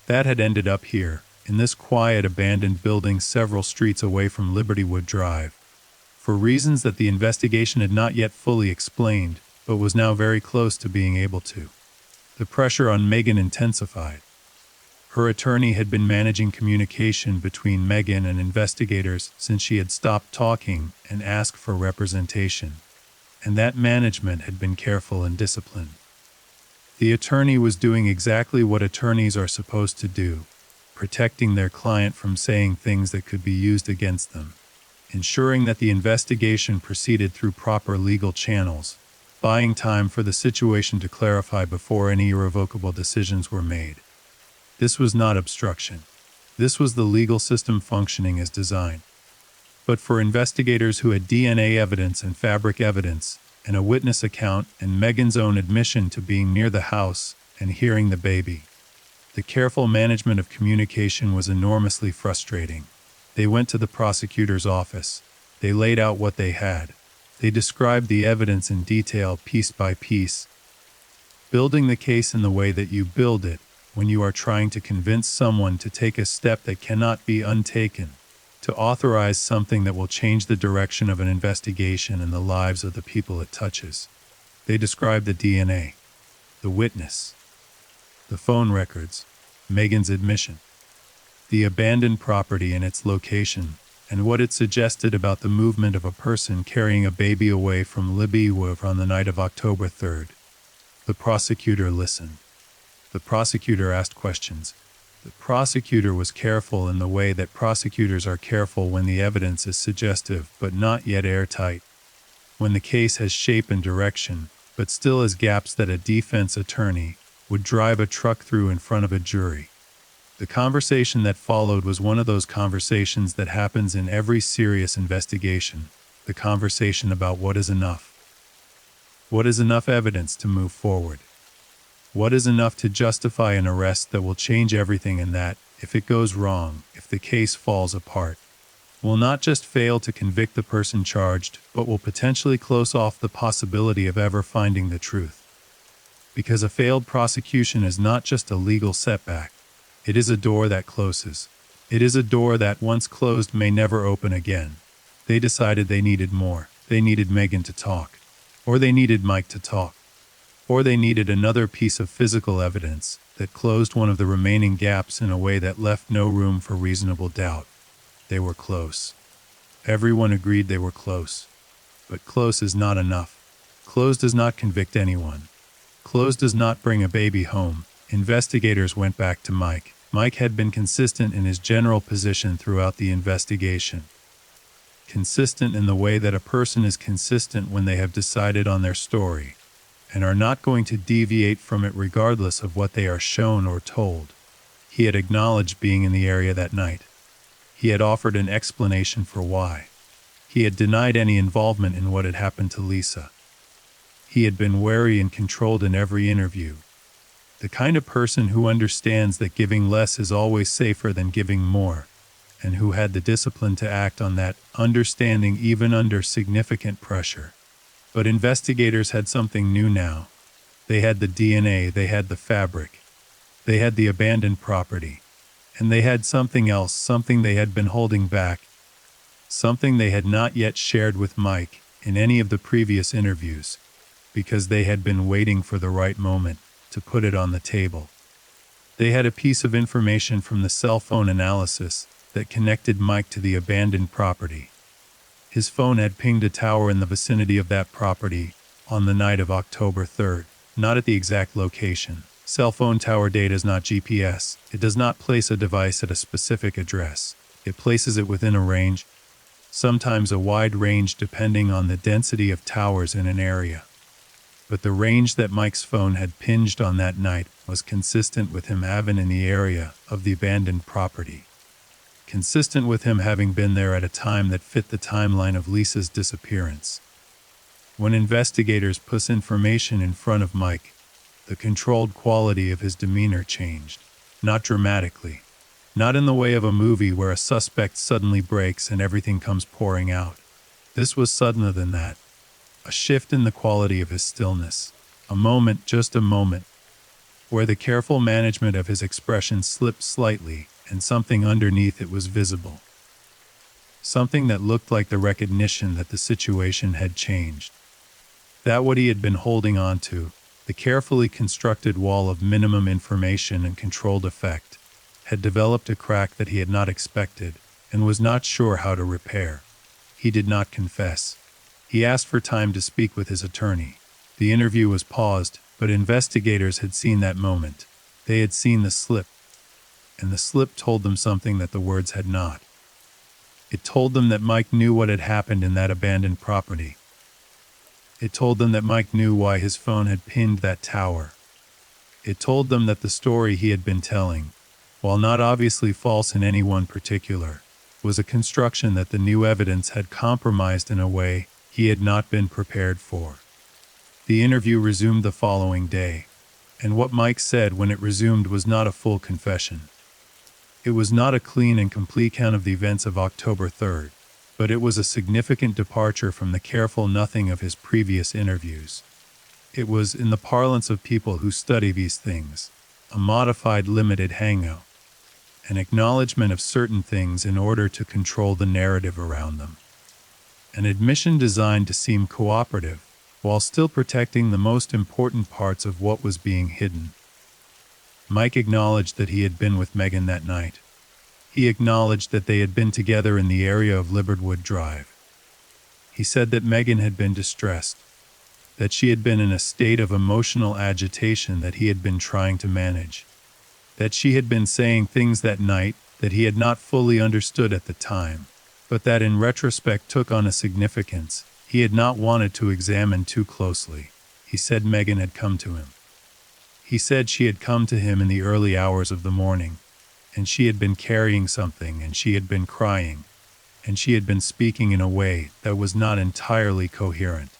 That had ended up here, in this quiet abandoned building several streets away from Libertywood Drive, for reasons that the investigation had not yet fully explained, but was now very close to being able to. The pressure on Megan intensified. Her attorney had been managing communication between Megan and investigators since she had stopped talking and asked for representation, and that management had been careful and disciplined. The attorney was doing exactly what attorneys are supposed to do, protecting their client from saying things that could be used against them, ensuring that the investigation proceeded through proper legal channels, buying time for the situation to clarify before any irrevocable decisions were made. This was not obstruction. This was the legal system functioning as designed. But for investigators who had DNA evidence and fabric evidence, and a witness account and Megan's own admission to being near the house and hearing the baby, the careful management of communication was enormously frustrating. They went to the prosecutor's office. They laid out what they had. They described the evidence in detail, piece by piece, building the case in the way that you build it when you are trying to convince someone to take a step that cannot be untaken, to authorize something that will change the direction of an investigation and the lives of the people it touches. They described the DNA, the witness, the phone records, Megan's admission, the abandoned property and its location, and what it suggested about the movement of a person carrying a baby away from Lviv on the night of October 3rd. The prosecutor listened. The prosecutor asked questions. The prosecutor was careful in the way that prosecutors are careful when the evidence is suggestive but not yet airtight, when the case has shape and direction, but still has gaps that a defense attorney would drive a truck through in front of a jury. The conversation that followed was one of those conversations that happens in every serious investigation, the conversation about what is enough. What is enough evidence to move forward? What is enough to justify an arrest that will change everything and that, if it goes wrong, if the case falls apart, will not just fail to convict the person charged, but will potentially close off the possibility of ever finding the truth? Because a failed prosecution is not just a legal setback. It is a door that closes. It is a door that, once closed, may never open again. They decided they needed more. They needed Megan to talk. Or they needed Mike to talk. Or they needed another piece of physical evidence that closed one of the remaining gaps in a way that left no room for reasonable doubt. They were close. Everyone agreed they were close. But close is not enough. Close does not convict anyone. Close does not bring a baby home. Investigators went back to Mike. Mike had been consistent in his general position throughout the investigation. Consistent in the way that a person is consistent when they have decided on their story, and are not going to deviate from it regardless of what they are shown or told. He had acknowledged being in the area that night. He had offered an explanation for why. He had denied any involvement in what had happened to Lisa. He had been wary and controlled in every interview. The kind of person who understands that giving less is always safer than giving more, and who had the discipline to act on that understanding even under significant pressure. But investigators had something new now. They had the DNA, they had the fabric, they had the abandoned property, and they had something else, something they had been holding back, something they had not yet shared with Mike in any of the previous interviews, because they had been waiting for the right moment to put it on the table. They had a piece of information from the cell phone analysis that connected Mike to the abandoned property. His phone had pinged a tower in the vicinity of that property on the night of October 3rd, not at the exact location. Cell phone tower data is not GPS. It does not place a device at a specific address. It places it within a range, sometimes a wide range depending on the density of towers in an area. But the range that Mike's phone had pinged on that night was consistent with him having in the area of the abandoned property. Consistent with him having been there at a time that fit the timeline of Lisa's disappearance. When investigators put information in front of Mike, the controlled quality of his demeanor changed. Not dramatically. Not in the way of a movie where a suspect suddenly breaks and everything comes pouring out. This was suddener than that. A shift in the quality of his stillness. A moment, just a moment, where the careful management of his expression slipped slightly, and something underneath it was visible. Something that looked like the recognition that the situation had changed. That what he had been holding on to, the carefully constructed wall of minimum information and controlled effect, had developed a crack that he had not expected and was not sure how to repair. He did not confess. He asked for time to speak with his attorney. The interview was paused, but investigators had seen that moment. They had seen the slip. And the slip told them something that the words had not. It told them that Mike knew what had happened in that abandoned property. It told them that Mike knew why his phone had pinned that tower. It told them that the story he had been telling, while not obviously false in any one particular, was a construction that the new evidence had compromised in a way he had not been prepared for. The interview resumed the following day, and what Mike said when it resumed was not a full confession. It was not a clean and complete count of the events of October 3rd, but it was a significant departure from the careful nothing of his previous interviews. It was, in the parlance of people who study these things, a modified limited hangout, an acknowledgement of certain things in order to control the narrative around them. An admission designed to seem cooperative, while still protecting the most important parts of what was being hidden. Mike acknowledged that he had been with Megan that night. He acknowledged that they had been together in the area of Libertywood Drive. He said that Megan had been distressed, that she had been in a state of emotional agitation that he had been trying to manage, that she had been saying things that night that he had not fully understood at the time, but that in retrospect took on a significance he had not wanted to examine too closely. He said Megan had come to him. He said she had come to him in the early hours of the morning, and she had been carrying something, and she had been crying, and she had been speaking in a way that was not entirely coherent.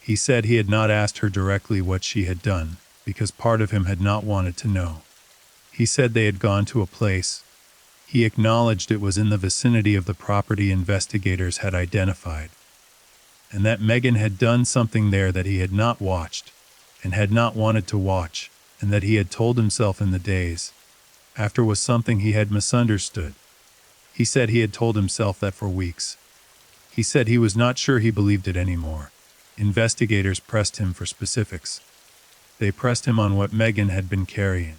He said he had not asked her directly what she had done, because part of him had not wanted to know. He said they had gone to a place. He acknowledged it was in the vicinity of the property investigators had identified, and that Megan had done something there that he had not watched, and had not wanted to watch, and that he had told himself in the days after was something he had misunderstood. He said he had told himself that for weeks. He said he was not sure he believed it anymore. Investigators pressed him for specifics. They pressed him on what Megan had been carrying.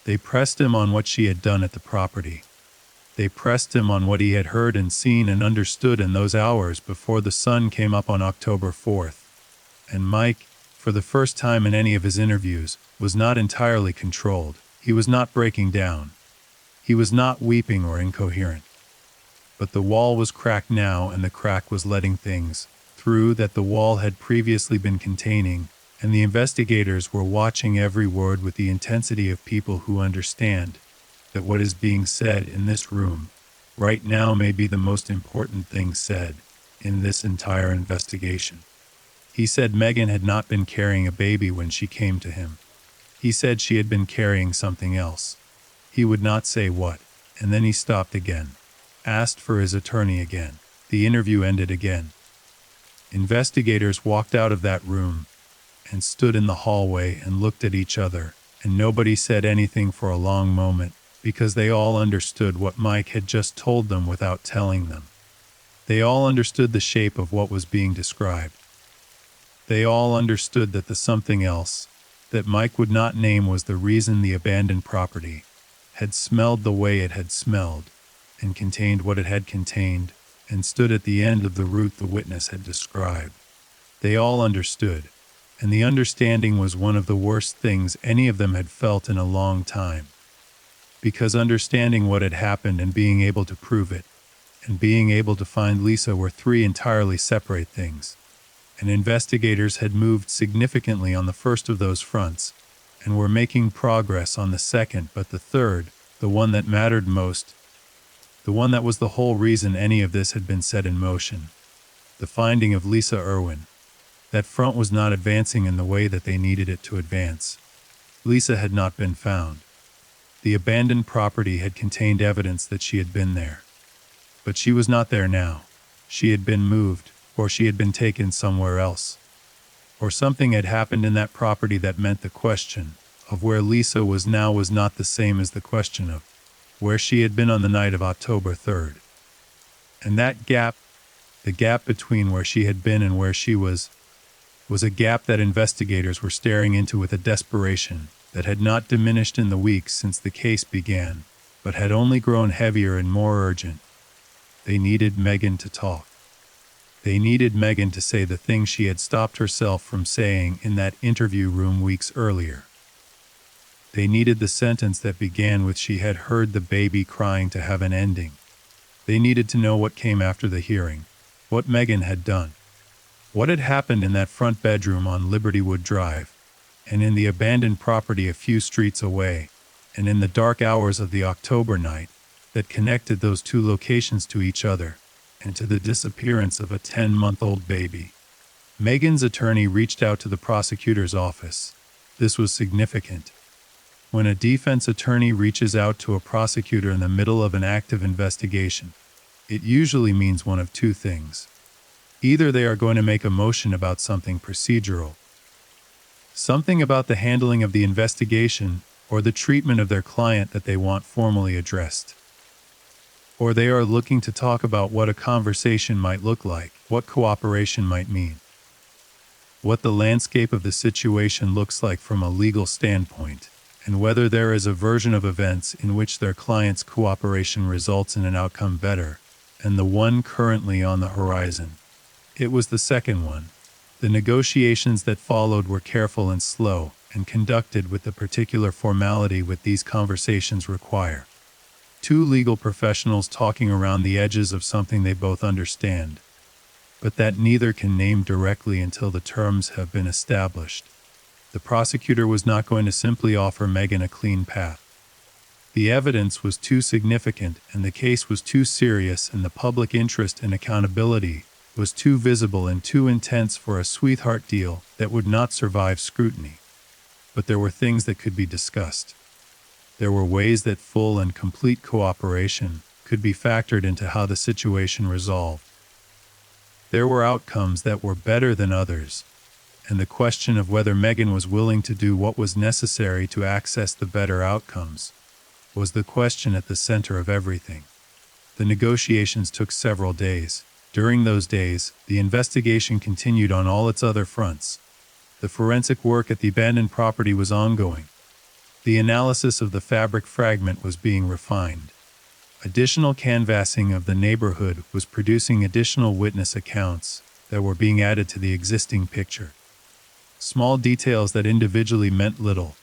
They pressed him on what she had done at the property. They pressed him on what he had heard and seen and understood in those hours before the sun came up on October 4th. And Mike, for the first time in any of his interviews, was not entirely controlled. He was not breaking down. He was not weeping or incoherent. But the wall was cracked now, and the crack was letting things through that the wall had previously been containing, and the investigators were watching every word with the intensity of people who understand that what is being said in this room right now may be the most important thing said in this entire investigation. He said Megan had not been carrying a baby when she came to him. He said she had been carrying something else. He would not say what, and then he stopped again, asked for his attorney again. The interview ended again. Investigators walked out of that room and stood in the hallway and looked at each other, and nobody said anything for a long moment, because they all understood what Mike had just told them without telling them. They all understood the shape of what was being described. They all understood that the something else that Mike would not name was the reason the abandoned property had smelled the way it had smelled, and contained what it had contained, and stood at the end of the route the witness had described. They all understood, and the understanding was one of the worst things any of them had felt in a long time. Because understanding what had happened and being able to prove it, and being able to find Lisa were three entirely separate things. And investigators had moved significantly on the first of those fronts, and were making progress on the second, but the third, the one that mattered most, the one that was the whole reason any of this had been set in motion, the finding of Lisa Irwin, that front was not advancing in the way that they needed it to advance. Lisa had not been found. The abandoned property had contained evidence that she had been there. But she was not there now. She had been moved, or she had been taken somewhere else. Or something had happened in that property that meant the question of where Lisa was now was not the same as the question of where she had been on the night of October 3rd. And that gap, the gap between where she had been and where she was a gap that investigators were staring into with a desperation that had not diminished in the weeks since the case began, but had only grown heavier and more urgent. They needed Megan to talk. They needed Megan to say the thing she had stopped herself from saying in that interview room weeks earlier. They needed the sentence that began with "she had heard the baby crying" to have an ending. They needed to know what came after the hearing, what Megan had done, what had happened in that front bedroom on Libertywood Drive, and in the abandoned property a few streets away, and in the dark hours of the October night that connected those two locations to each other, and to the disappearance of a 10-month-old baby. Megan's attorney reached out to the prosecutor's office. This was significant. When a defense attorney reaches out to a prosecutor in the middle of an active investigation, it usually means one of two things. Either they are going to make a motion about something procedural, something about the handling of the investigation or the treatment of their client that they want formally addressed. Or they are looking to talk about what a conversation might look like, what cooperation might mean, what the landscape of the situation looks like from a legal standpoint, and whether there is a version of events in which their client's cooperation results in an outcome better, and the one currently on the horizon. It was the second one. The negotiations that followed were careful and slow, and conducted with the particular formality which these conversations require. Two legal professionals talking around the edges of something they both understand, but that neither can name directly until the terms have been established. The prosecutor was not going to simply offer Megan a clean path. The evidence was too significant, and the case was too serious, and the public interest in accountability was too visible and too intense for a sweetheart deal that would not survive scrutiny. But there were things that could be discussed. There were ways that full and complete cooperation could be factored into how the situation resolved. There were outcomes that were better than others, and the question of whether Megan was willing to do what was necessary to access the better outcomes was the question at the center of everything. The negotiations took several days. During those days, the investigation continued on all its other fronts. The forensic work at the abandoned property was ongoing. The analysis of the fabric fragment was being refined. Additional canvassing of the neighborhood was producing additional witness accounts that were being added to the existing picture. Small details that individually meant little,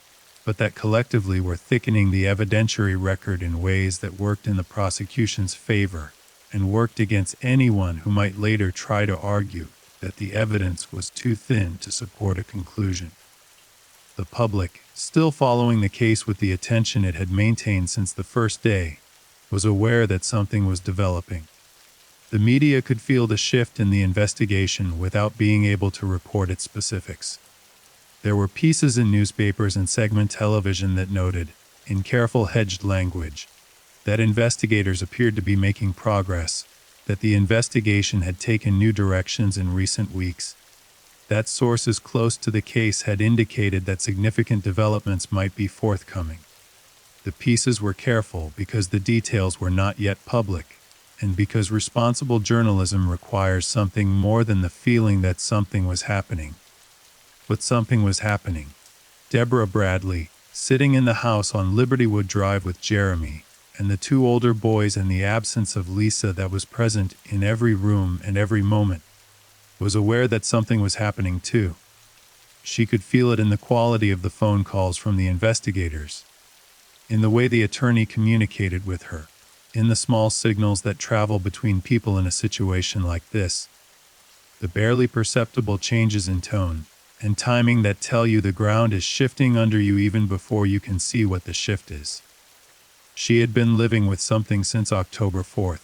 but that collectively were thickening the evidentiary record in ways that worked in the prosecution's favor and worked against anyone who might later try to argue that the evidence was too thin to support a conclusion. The public, still following the case with the attention it had maintained since the first day, was aware that something was developing. The media could feel the shift in the investigation without being able to report its specifics. There were pieces in newspapers and segment television that noted, in careful hedged language, that investigators appeared to be making progress, that the investigation had taken new directions in recent weeks, that sources close to the case had indicated that significant developments might be forthcoming. The pieces were careful because the details were not yet public, and because responsible journalism requires something more than the feeling that something was happening. But something was happening. Deborah Bradley, sitting in the house on Libertywood Drive with Jeremy, and the two older boys, and the absence of Lisa that was present in every room and every moment, was aware that something was happening too. She could feel it in the quality of the phone calls from the investigators, in the way the attorney communicated with her, in the small signals that travel between people in a situation like this, the barely perceptible changes in tone and timing that tell you the ground is shifting under you even before you can see what the shift is. She had been living with something since October 4th.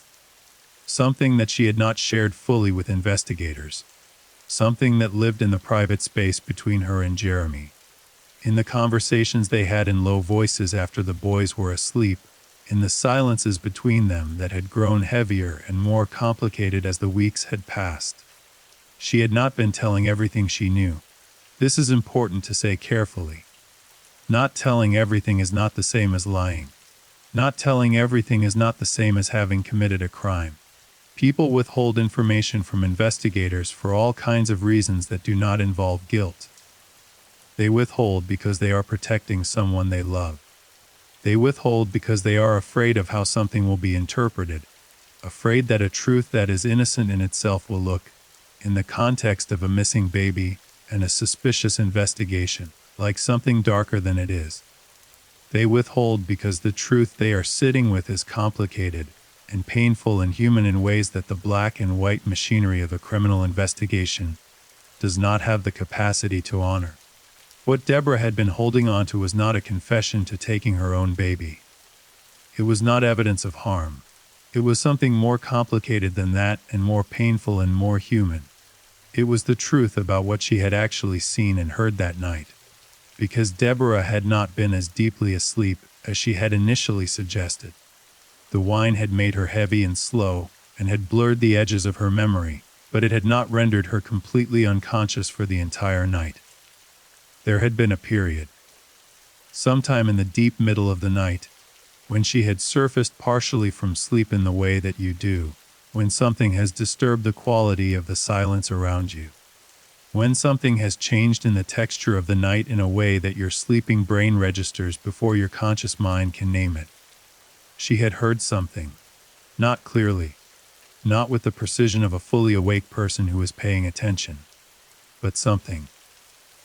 Something that she had not shared fully with investigators. Something that lived in the private space between her and Jeremy. In the conversations they had in low voices after the boys were asleep, in the silences between them that had grown heavier and more complicated as the weeks had passed. She had not been telling everything she knew. This is important to say carefully. Not telling everything is not the same as lying. Not telling everything is not the same as having committed a crime. People withhold information from investigators for all kinds of reasons that do not involve guilt. They withhold because they are protecting someone they love. They withhold because they are afraid of how something will be interpreted, afraid that a truth that is innocent in itself will look, in the context of a missing baby and a suspicious investigation, like something darker than it is. They withhold because the truth they are sitting with is complicated and painful and human in ways that the black and white machinery of a criminal investigation does not have the capacity to honor. What Deborah had been holding on to was not a confession to taking her own baby. It was not evidence of harm. It was something more complicated than that, and more painful and more human. It was the truth about what she had actually seen and heard that night. Because Deborah had not been as deeply asleep as she had initially suggested. The wine had made her heavy and slow, and had blurred the edges of her memory, but it had not rendered her completely unconscious for the entire night. There had been a period, sometime in the deep middle of the night, when she had surfaced partially from sleep in the way that you do, when something has disturbed the quality of the silence around you. When something has changed in the texture of the night in a way that your sleeping brain registers before your conscious mind can name it. She had heard something. Not clearly. Not with the precision of a fully awake person who is paying attention. But something.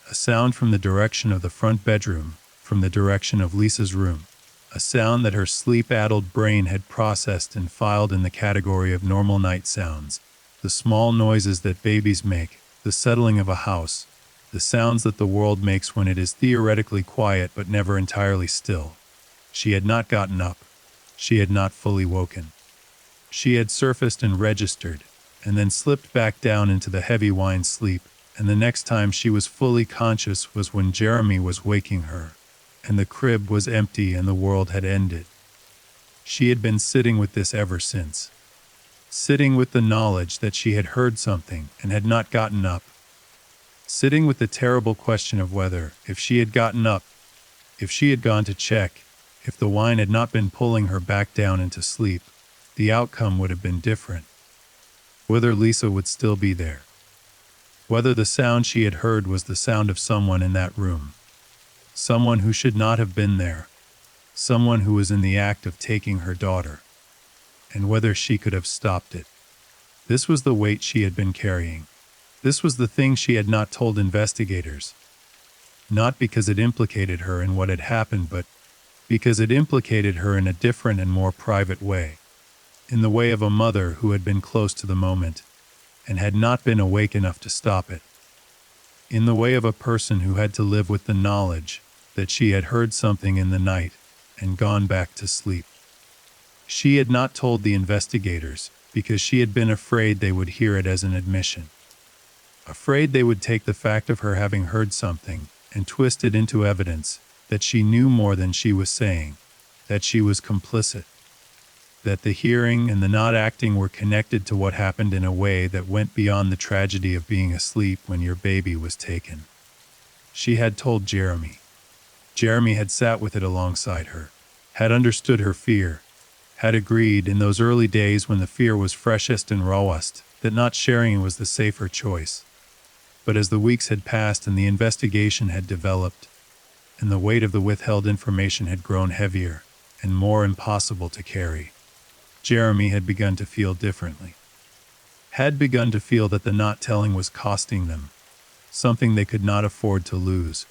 A sound from the direction of the front bedroom, from the direction of Lisa's room. A sound that her sleep-addled brain had processed and filed in the category of normal night sounds. The small noises that babies make, the settling of a house, the sounds that the world makes when it is theoretically quiet but never entirely still. She had not gotten up. She had not fully woken. She had surfaced and registered, and then slipped back down into the heavy wine sleep, and the next time she was fully conscious was when Jeremy was waking her, and the crib was empty and the world had ended. She had been sitting with this ever since. Sitting with the knowledge that she had heard something and had not gotten up. Sitting with the terrible question of whether, if she had gotten up, if she had gone to check, if the wine had not been pulling her back down into sleep, the outcome would have been different. Whether Lisa would still be there. Whether the sound she had heard was the sound of someone in that room. Someone who should not have been there. Someone who was in the act of taking her daughter. And whether she could have stopped it. This was the weight she had been carrying. This was the thing she had not told investigators. Not because it implicated her in what had happened, but because it implicated her in a different and more private way. In the way of a mother who had been close to the moment, and had not been awake enough to stop it. In the way of a person who had to live with the knowledge that she had heard something in the night and gone back to sleep. She had not told the investigators because she had been afraid they would hear it as an admission. Afraid they would take the fact of her having heard something and twist it into evidence that she knew more than she was saying, that she was complicit, that the hearing and the not acting were connected to what happened in a way that went beyond the tragedy of being asleep when your baby was taken. She had told Jeremy. Jeremy had sat with it alongside her, had understood her fear, had agreed in those early days when the fear was freshest and rawest that not sharing was the safer choice. But as the weeks had passed and the investigation had developed, and the weight of the withheld information had grown heavier and more impossible to carry, Jeremy had begun to feel differently. Had begun to feel that the not telling was costing them, something they could not afford to lose,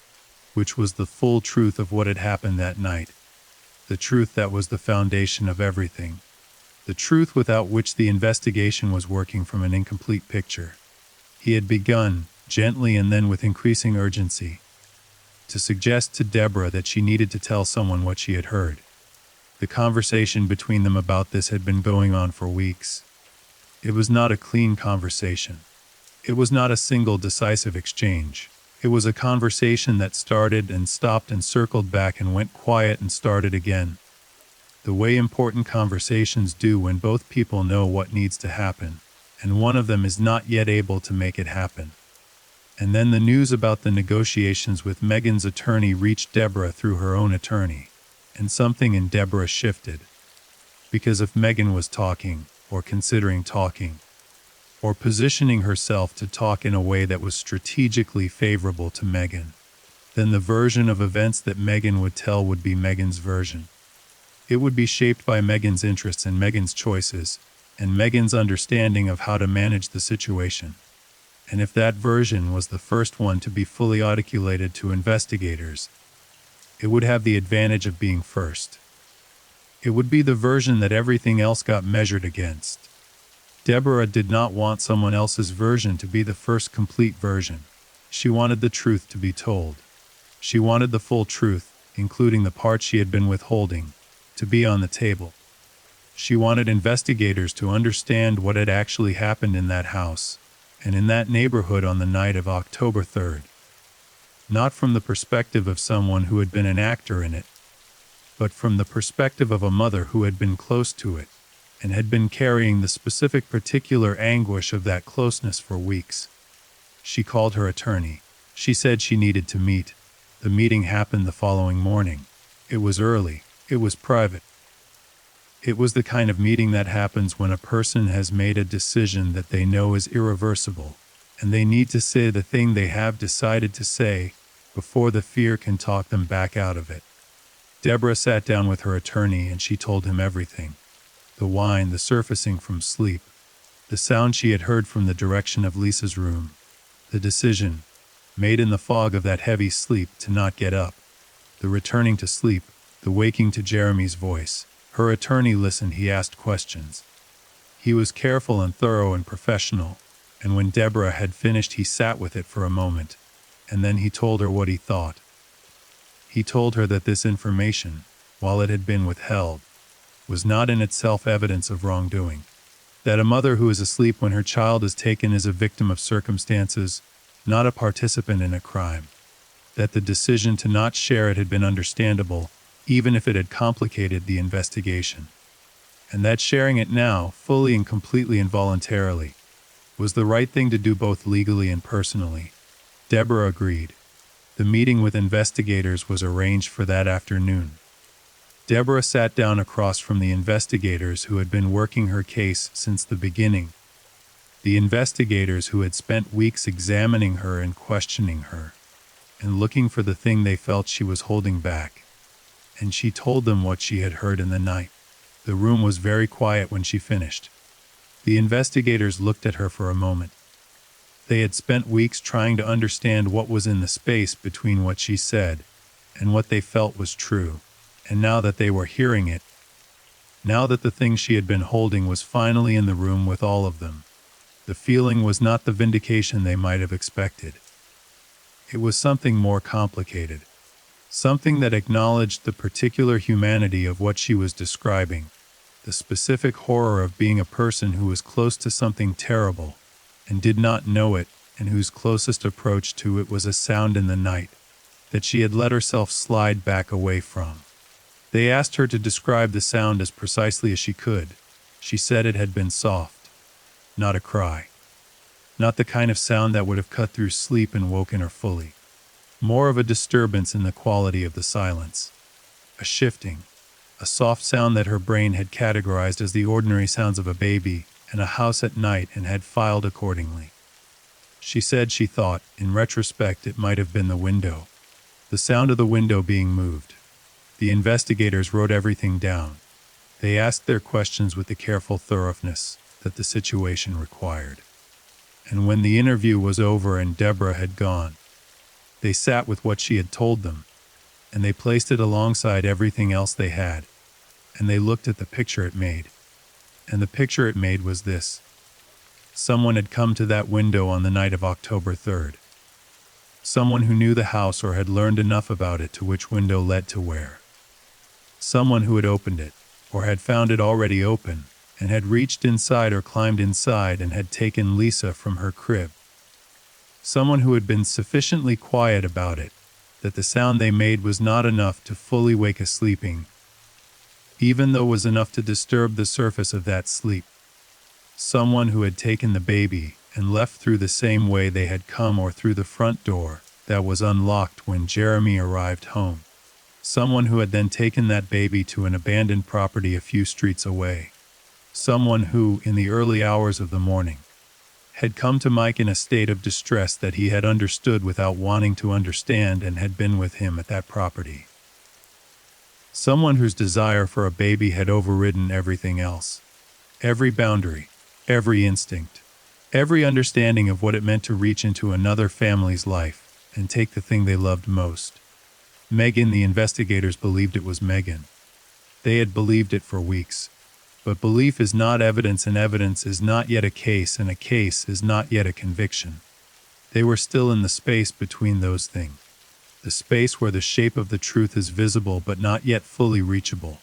which was the full truth of what had happened that night, the truth that was the foundation of everything, the truth without which the investigation was working from an incomplete picture. He had begun, gently and then with increasing urgency, to suggest to Deborah that she needed to tell someone what she had heard. The conversation between them about this had been going on for weeks. It was not a clean conversation. It was not a single decisive exchange. It was a conversation that started and stopped and circled back and went quiet and started again. The way important conversations do when both people know what needs to happen, and one of them is not yet able to make it happen. And then the news about the negotiations with Megan's attorney reached Deborah through her own attorney, and something in Deborah shifted. Because if Megan was talking, or considering talking, or positioning herself to talk in a way that was strategically favorable to Megan, then the version of events that Megan would tell would be Megan's version. It would be shaped by Megan's interests and Megan's choices, and Megan's understanding of how to manage the situation. And if that version was the first one to be fully articulated to investigators, it would have the advantage of being first. It would be the version that everything else got measured against. Deborah did not want someone else's version to be the first complete version. She wanted the truth to be told. She wanted the full truth, including the part she had been withholding, to be on the table. She wanted investigators to understand what had actually happened in that house and in that neighborhood on the night of October 3rd. Not from the perspective of someone who had been an actor in it, but from the perspective of a mother who had been close to it and had been carrying the specific particular anguish of that closeness for weeks. She called her attorney. She said she needed to meet. The meeting happened the following morning. It was early. It was private. It was the kind of meeting that happens when a person has made a decision that they know is irreversible, and they need to say the thing they have decided to say before the fear can talk them back out of it. Deborah sat down with her attorney and she told him everything. The whine, the surfacing from sleep, the sound she had heard from the direction of Lisa's room, the decision, made in the fog of that heavy sleep, to not get up, the returning to sleep, the waking to Jeremy's voice. Her attorney listened. He asked questions. He was careful and thorough and professional, and when Deborah had finished he sat with it for a moment, and then he told her what he thought. He told her that this information, while it had been withheld, was not in itself evidence of wrongdoing. That a mother who is asleep when her child is taken is a victim of circumstances, not a participant in a crime. That the decision to not share it had been understandable, even if it had complicated the investigation. And that sharing it now, fully and completely and voluntarily, was the right thing to do both legally and personally. Deborah agreed. The meeting with investigators was arranged for that afternoon. Deborah sat down across from the investigators who had been working her case since the beginning. The investigators who had spent weeks examining her and questioning her, and looking for the thing they felt she was holding back. And she told them what she had heard in the night. The room was very quiet when she finished. The investigators looked at her for a moment. They had spent weeks trying to understand what was in the space between what she said and what they felt was true. And now that they were hearing it, now that the thing she had been holding was finally in the room with all of them, the feeling was not the vindication they might have expected. It was something more complicated, something that acknowledged the particular humanity of what she was describing, the specific horror of being a person who was close to something terrible and did not know it, and whose closest approach to it was a sound in the night that she had let herself slide back away from. They asked her to describe the sound as precisely as she could. She said it had been soft, not a cry, not the kind of sound that would have cut through sleep and woken her fully. More of a disturbance in the quality of the silence, a shifting, a soft sound that her brain had categorized as the ordinary sounds of a baby and a house at night and had filed accordingly. She said she thought, in retrospect, it might have been the window, the sound of the window being moved. The investigators wrote everything down. They asked their questions with the careful thoroughness that the situation required. And when the interview was over and Deborah had gone, they sat with what she had told them, and they placed it alongside everything else they had, and they looked at the picture it made. And the picture it made was this. Someone had come to that window on the night of October 3rd. Someone who knew the house or had learned enough about it to which window led to where. Someone who had opened it, or had found it already open, and had reached inside or climbed inside and had taken Lisa from her crib. Someone who had been sufficiently quiet about it, that the sound they made was not enough to fully wake a sleeping, even though it was enough to disturb the surface of that sleep. Someone who had taken the baby and left through the same way they had come, or through the front door that was unlocked when Jeremy arrived home. Someone who had then taken that baby to an abandoned property a few streets away. Someone who, in the early hours of the morning, had come to Mike in a state of distress that he had understood without wanting to understand and had been with him at that property. Someone whose desire for a baby had overridden everything else. Every boundary, every instinct, every understanding of what it meant to reach into another family's life and take the thing they loved most. Megan, the investigators believed it was Megan. They had believed it for weeks. But belief is not evidence, and evidence is not yet a case, and a case is not yet a conviction. They were still in the space between those things. The space where the shape of the truth is visible but not yet fully reachable.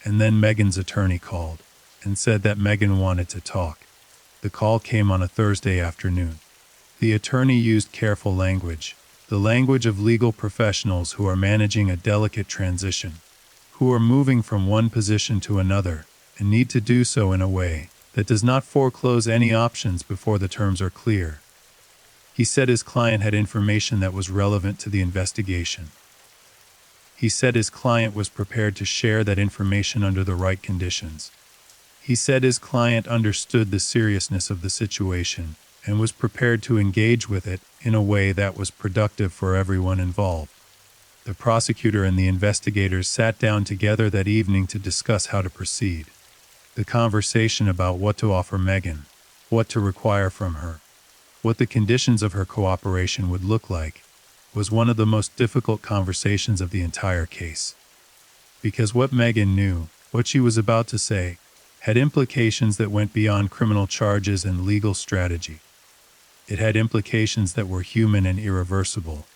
And then Megan's attorney called and said that Megan wanted to talk. The call came on a Thursday afternoon. The attorney used careful language, the language of legal professionals who are managing a delicate transition, who are moving from one position to another, and need to do so in a way that does not foreclose any options before the terms are clear. He said his client had information that was relevant to the investigation. He said his client was prepared to share that information under the right conditions. He said his client understood the seriousness of the situation and was prepared to engage with it in a way that was productive for everyone involved. The prosecutor and the investigators sat down together that evening to discuss how to proceed. The conversation about what to offer Megan, what to require from her, what the conditions of her cooperation would look like, was one of the most difficult conversations of the entire case. Because what Megan knew, what she was about to say, had implications that went beyond criminal charges and legal strategy. It had implications that were human and irreversible,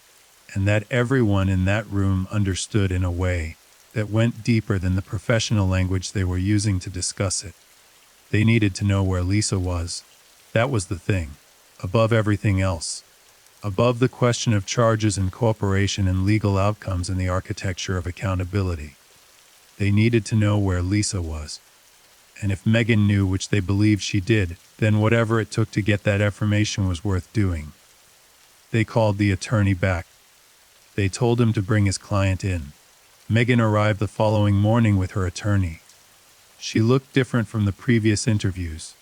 and that everyone in that room understood in a way that went deeper than the professional language they were using to discuss it. They needed to know where Lisa was. That was the thing, above everything else, above the question of charges and cooperation and legal outcomes and the architecture of accountability. They needed to know where Lisa was. And if Megan knew, which they believed she did, then whatever it took to get that information was worth doing. They called the attorney back. They told him to bring his client in. Megan arrived the following morning with her attorney. She looked different from the previous interviews.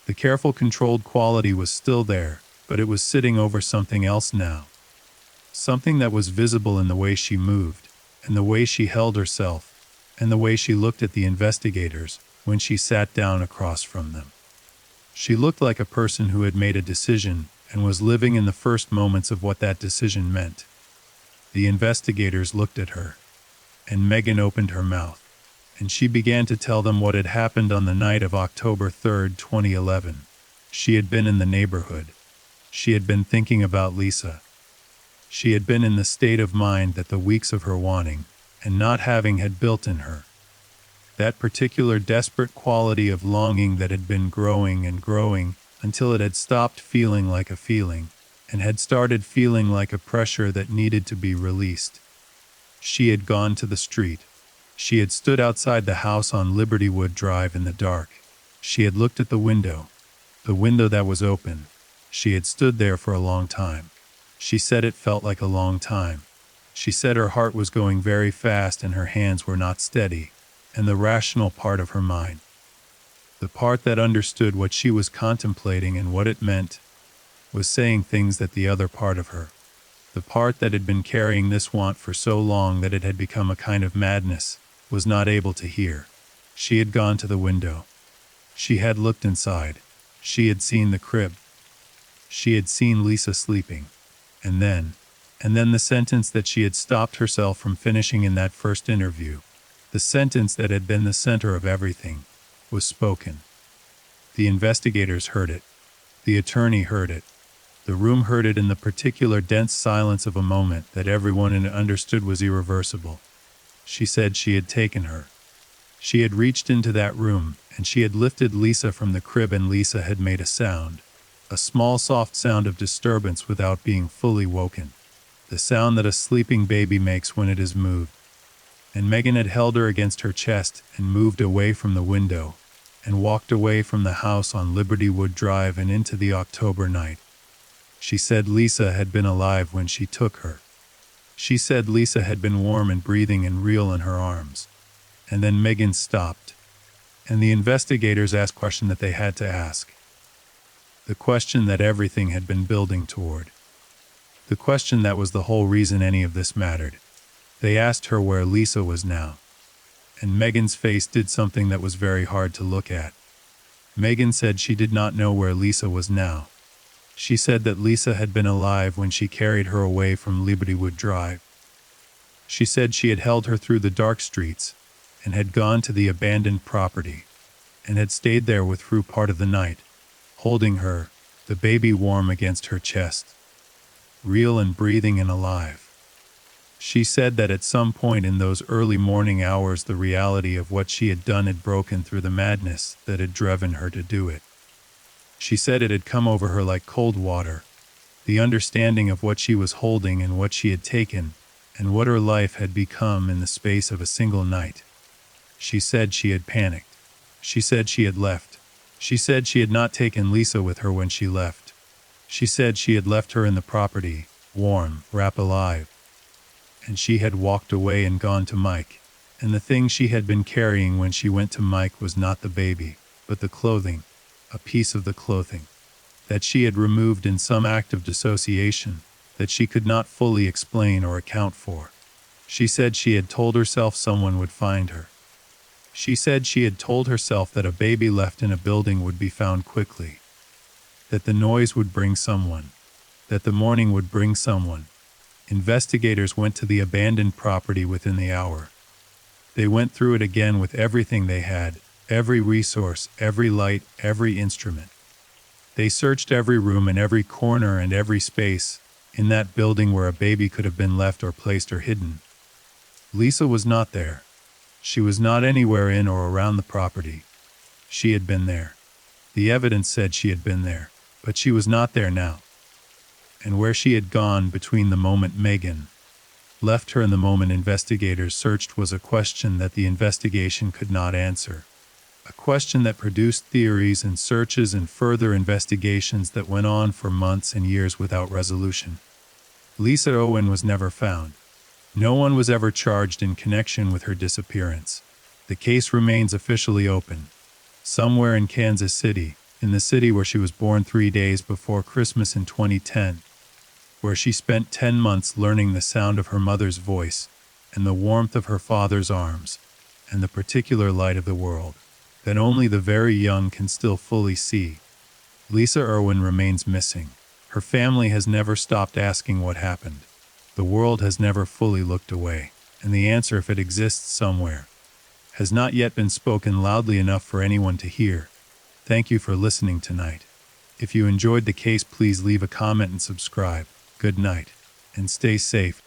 The careful, controlled quality was still there, but it was sitting over something else now. Something that was visible in the way she moved, and the way she held herself, and the way she looked at the investigators when she sat down across from them. She looked like a person who had made a decision and was living in the first moments of what that decision meant. The investigators looked at her, and Megan opened her mouth, and she began to tell them what had happened on the night of October 3rd, 2011. She had been in the neighborhood. She had been thinking about Lisa. She had been in the state of mind that the weeks of her wanting and not having had built in her. That particular desperate quality of longing that had been growing and growing until it had stopped feeling like a feeling and had started feeling like a pressure that needed to be released. She had gone to the street. She had stood outside the house on Liberty Wood Drive in the dark. She had looked at the window that was open. She had stood there for a long time. She said it felt like a long time. She said her heart was going very fast and her hands were not steady. And the rational part of her mind, the part that understood what she was contemplating and what it meant, was saying things that the other part of her, the part that had been carrying this want for so long that it had become a kind of madness, was not able to hear. She had gone to the window. She had looked inside. She had seen the crib. She had seen Lisa sleeping. And then the sentence that she had stopped herself from finishing in that first interview, the sentence that had been the center of everything, was spoken. The investigators heard it. The attorney heard it. The room heard it in the particular dense silence of a moment that everyone in it understood was irreversible. She said she had taken her. She had reached into that room, and she had lifted Lisa from the crib, and Lisa had made a sound. A small, soft sound of disturbance without being fully woken. The sound that a sleeping baby makes when it is moved. And Megan had held her against her chest and moved away from the window and walked away from the house on Liberty Wood Drive and into the October night. She said Lisa had been alive when she took her. She said Lisa had been warm and breathing and real in her arms. And then Megan stopped, and the investigators asked the question that they had to ask. The question that everything had been building toward. The question that was the whole reason any of this mattered. They asked her where Lisa was now. And Megan's face did something that was very hard to look at. Megan said she did not know where Lisa was now. She said that Lisa had been alive when she carried her away from Liberty Wood Drive. She said she had held her through the dark streets and had gone to the abandoned property and had stayed there with through part of the night, holding her, the baby warm against her chest, real and breathing and alive. She said that at some point in those early morning hours the reality of what she had done had broken through the madness that had driven her to do it. She said it had come over her like cold water, the understanding of what she was holding and what she had taken, and what her life had become in the space of a single night. She said she had panicked. She said she had left. She said she had not taken Lisa with her when she left. She said she had left her in the property, warm, wrapped alive. And she had walked away and gone to Mike. And the thing she had been carrying when she went to Mike was not the baby, but the clothing, a piece of the clothing. that she had removed in some act of dissociation that she could not fully explain or account for. She said she had told herself someone would find her. She said she had told herself that a baby left in a building would be found quickly, that the noise would bring someone, that the morning would bring someone. Investigators went to the abandoned property within the hour. They went through it again with everything they had, every resource, every light, every instrument. They searched every room and every corner and every space in that building where a baby could have been left or placed or hidden. Lisa was not there. She was not anywhere in or around the property. She had been there. The evidence said she had been there, but she was not there now. And where she had gone between the moment Megan left her and the moment investigators searched was a question that the investigation could not answer. A question that produced theories and searches and further investigations that went on for months and years without resolution. Lisa Owen was never found. No one was ever charged in connection with her disappearance. The case remains officially open. Somewhere in Kansas City, in the city where she was born 3 days before Christmas in 2010, where she spent 10 months learning the sound of her mother's voice and the warmth of her father's arms and the particular light of the world that only the very young can still fully see. Lisa Irwin remains missing. Her family has never stopped asking what happened. The world has never fully looked away, and the answer, if it exists somewhere, has not yet been spoken loudly enough for anyone to hear. Thank you for listening tonight. If you enjoyed the case, please leave a comment and subscribe. Good night, and stay safe.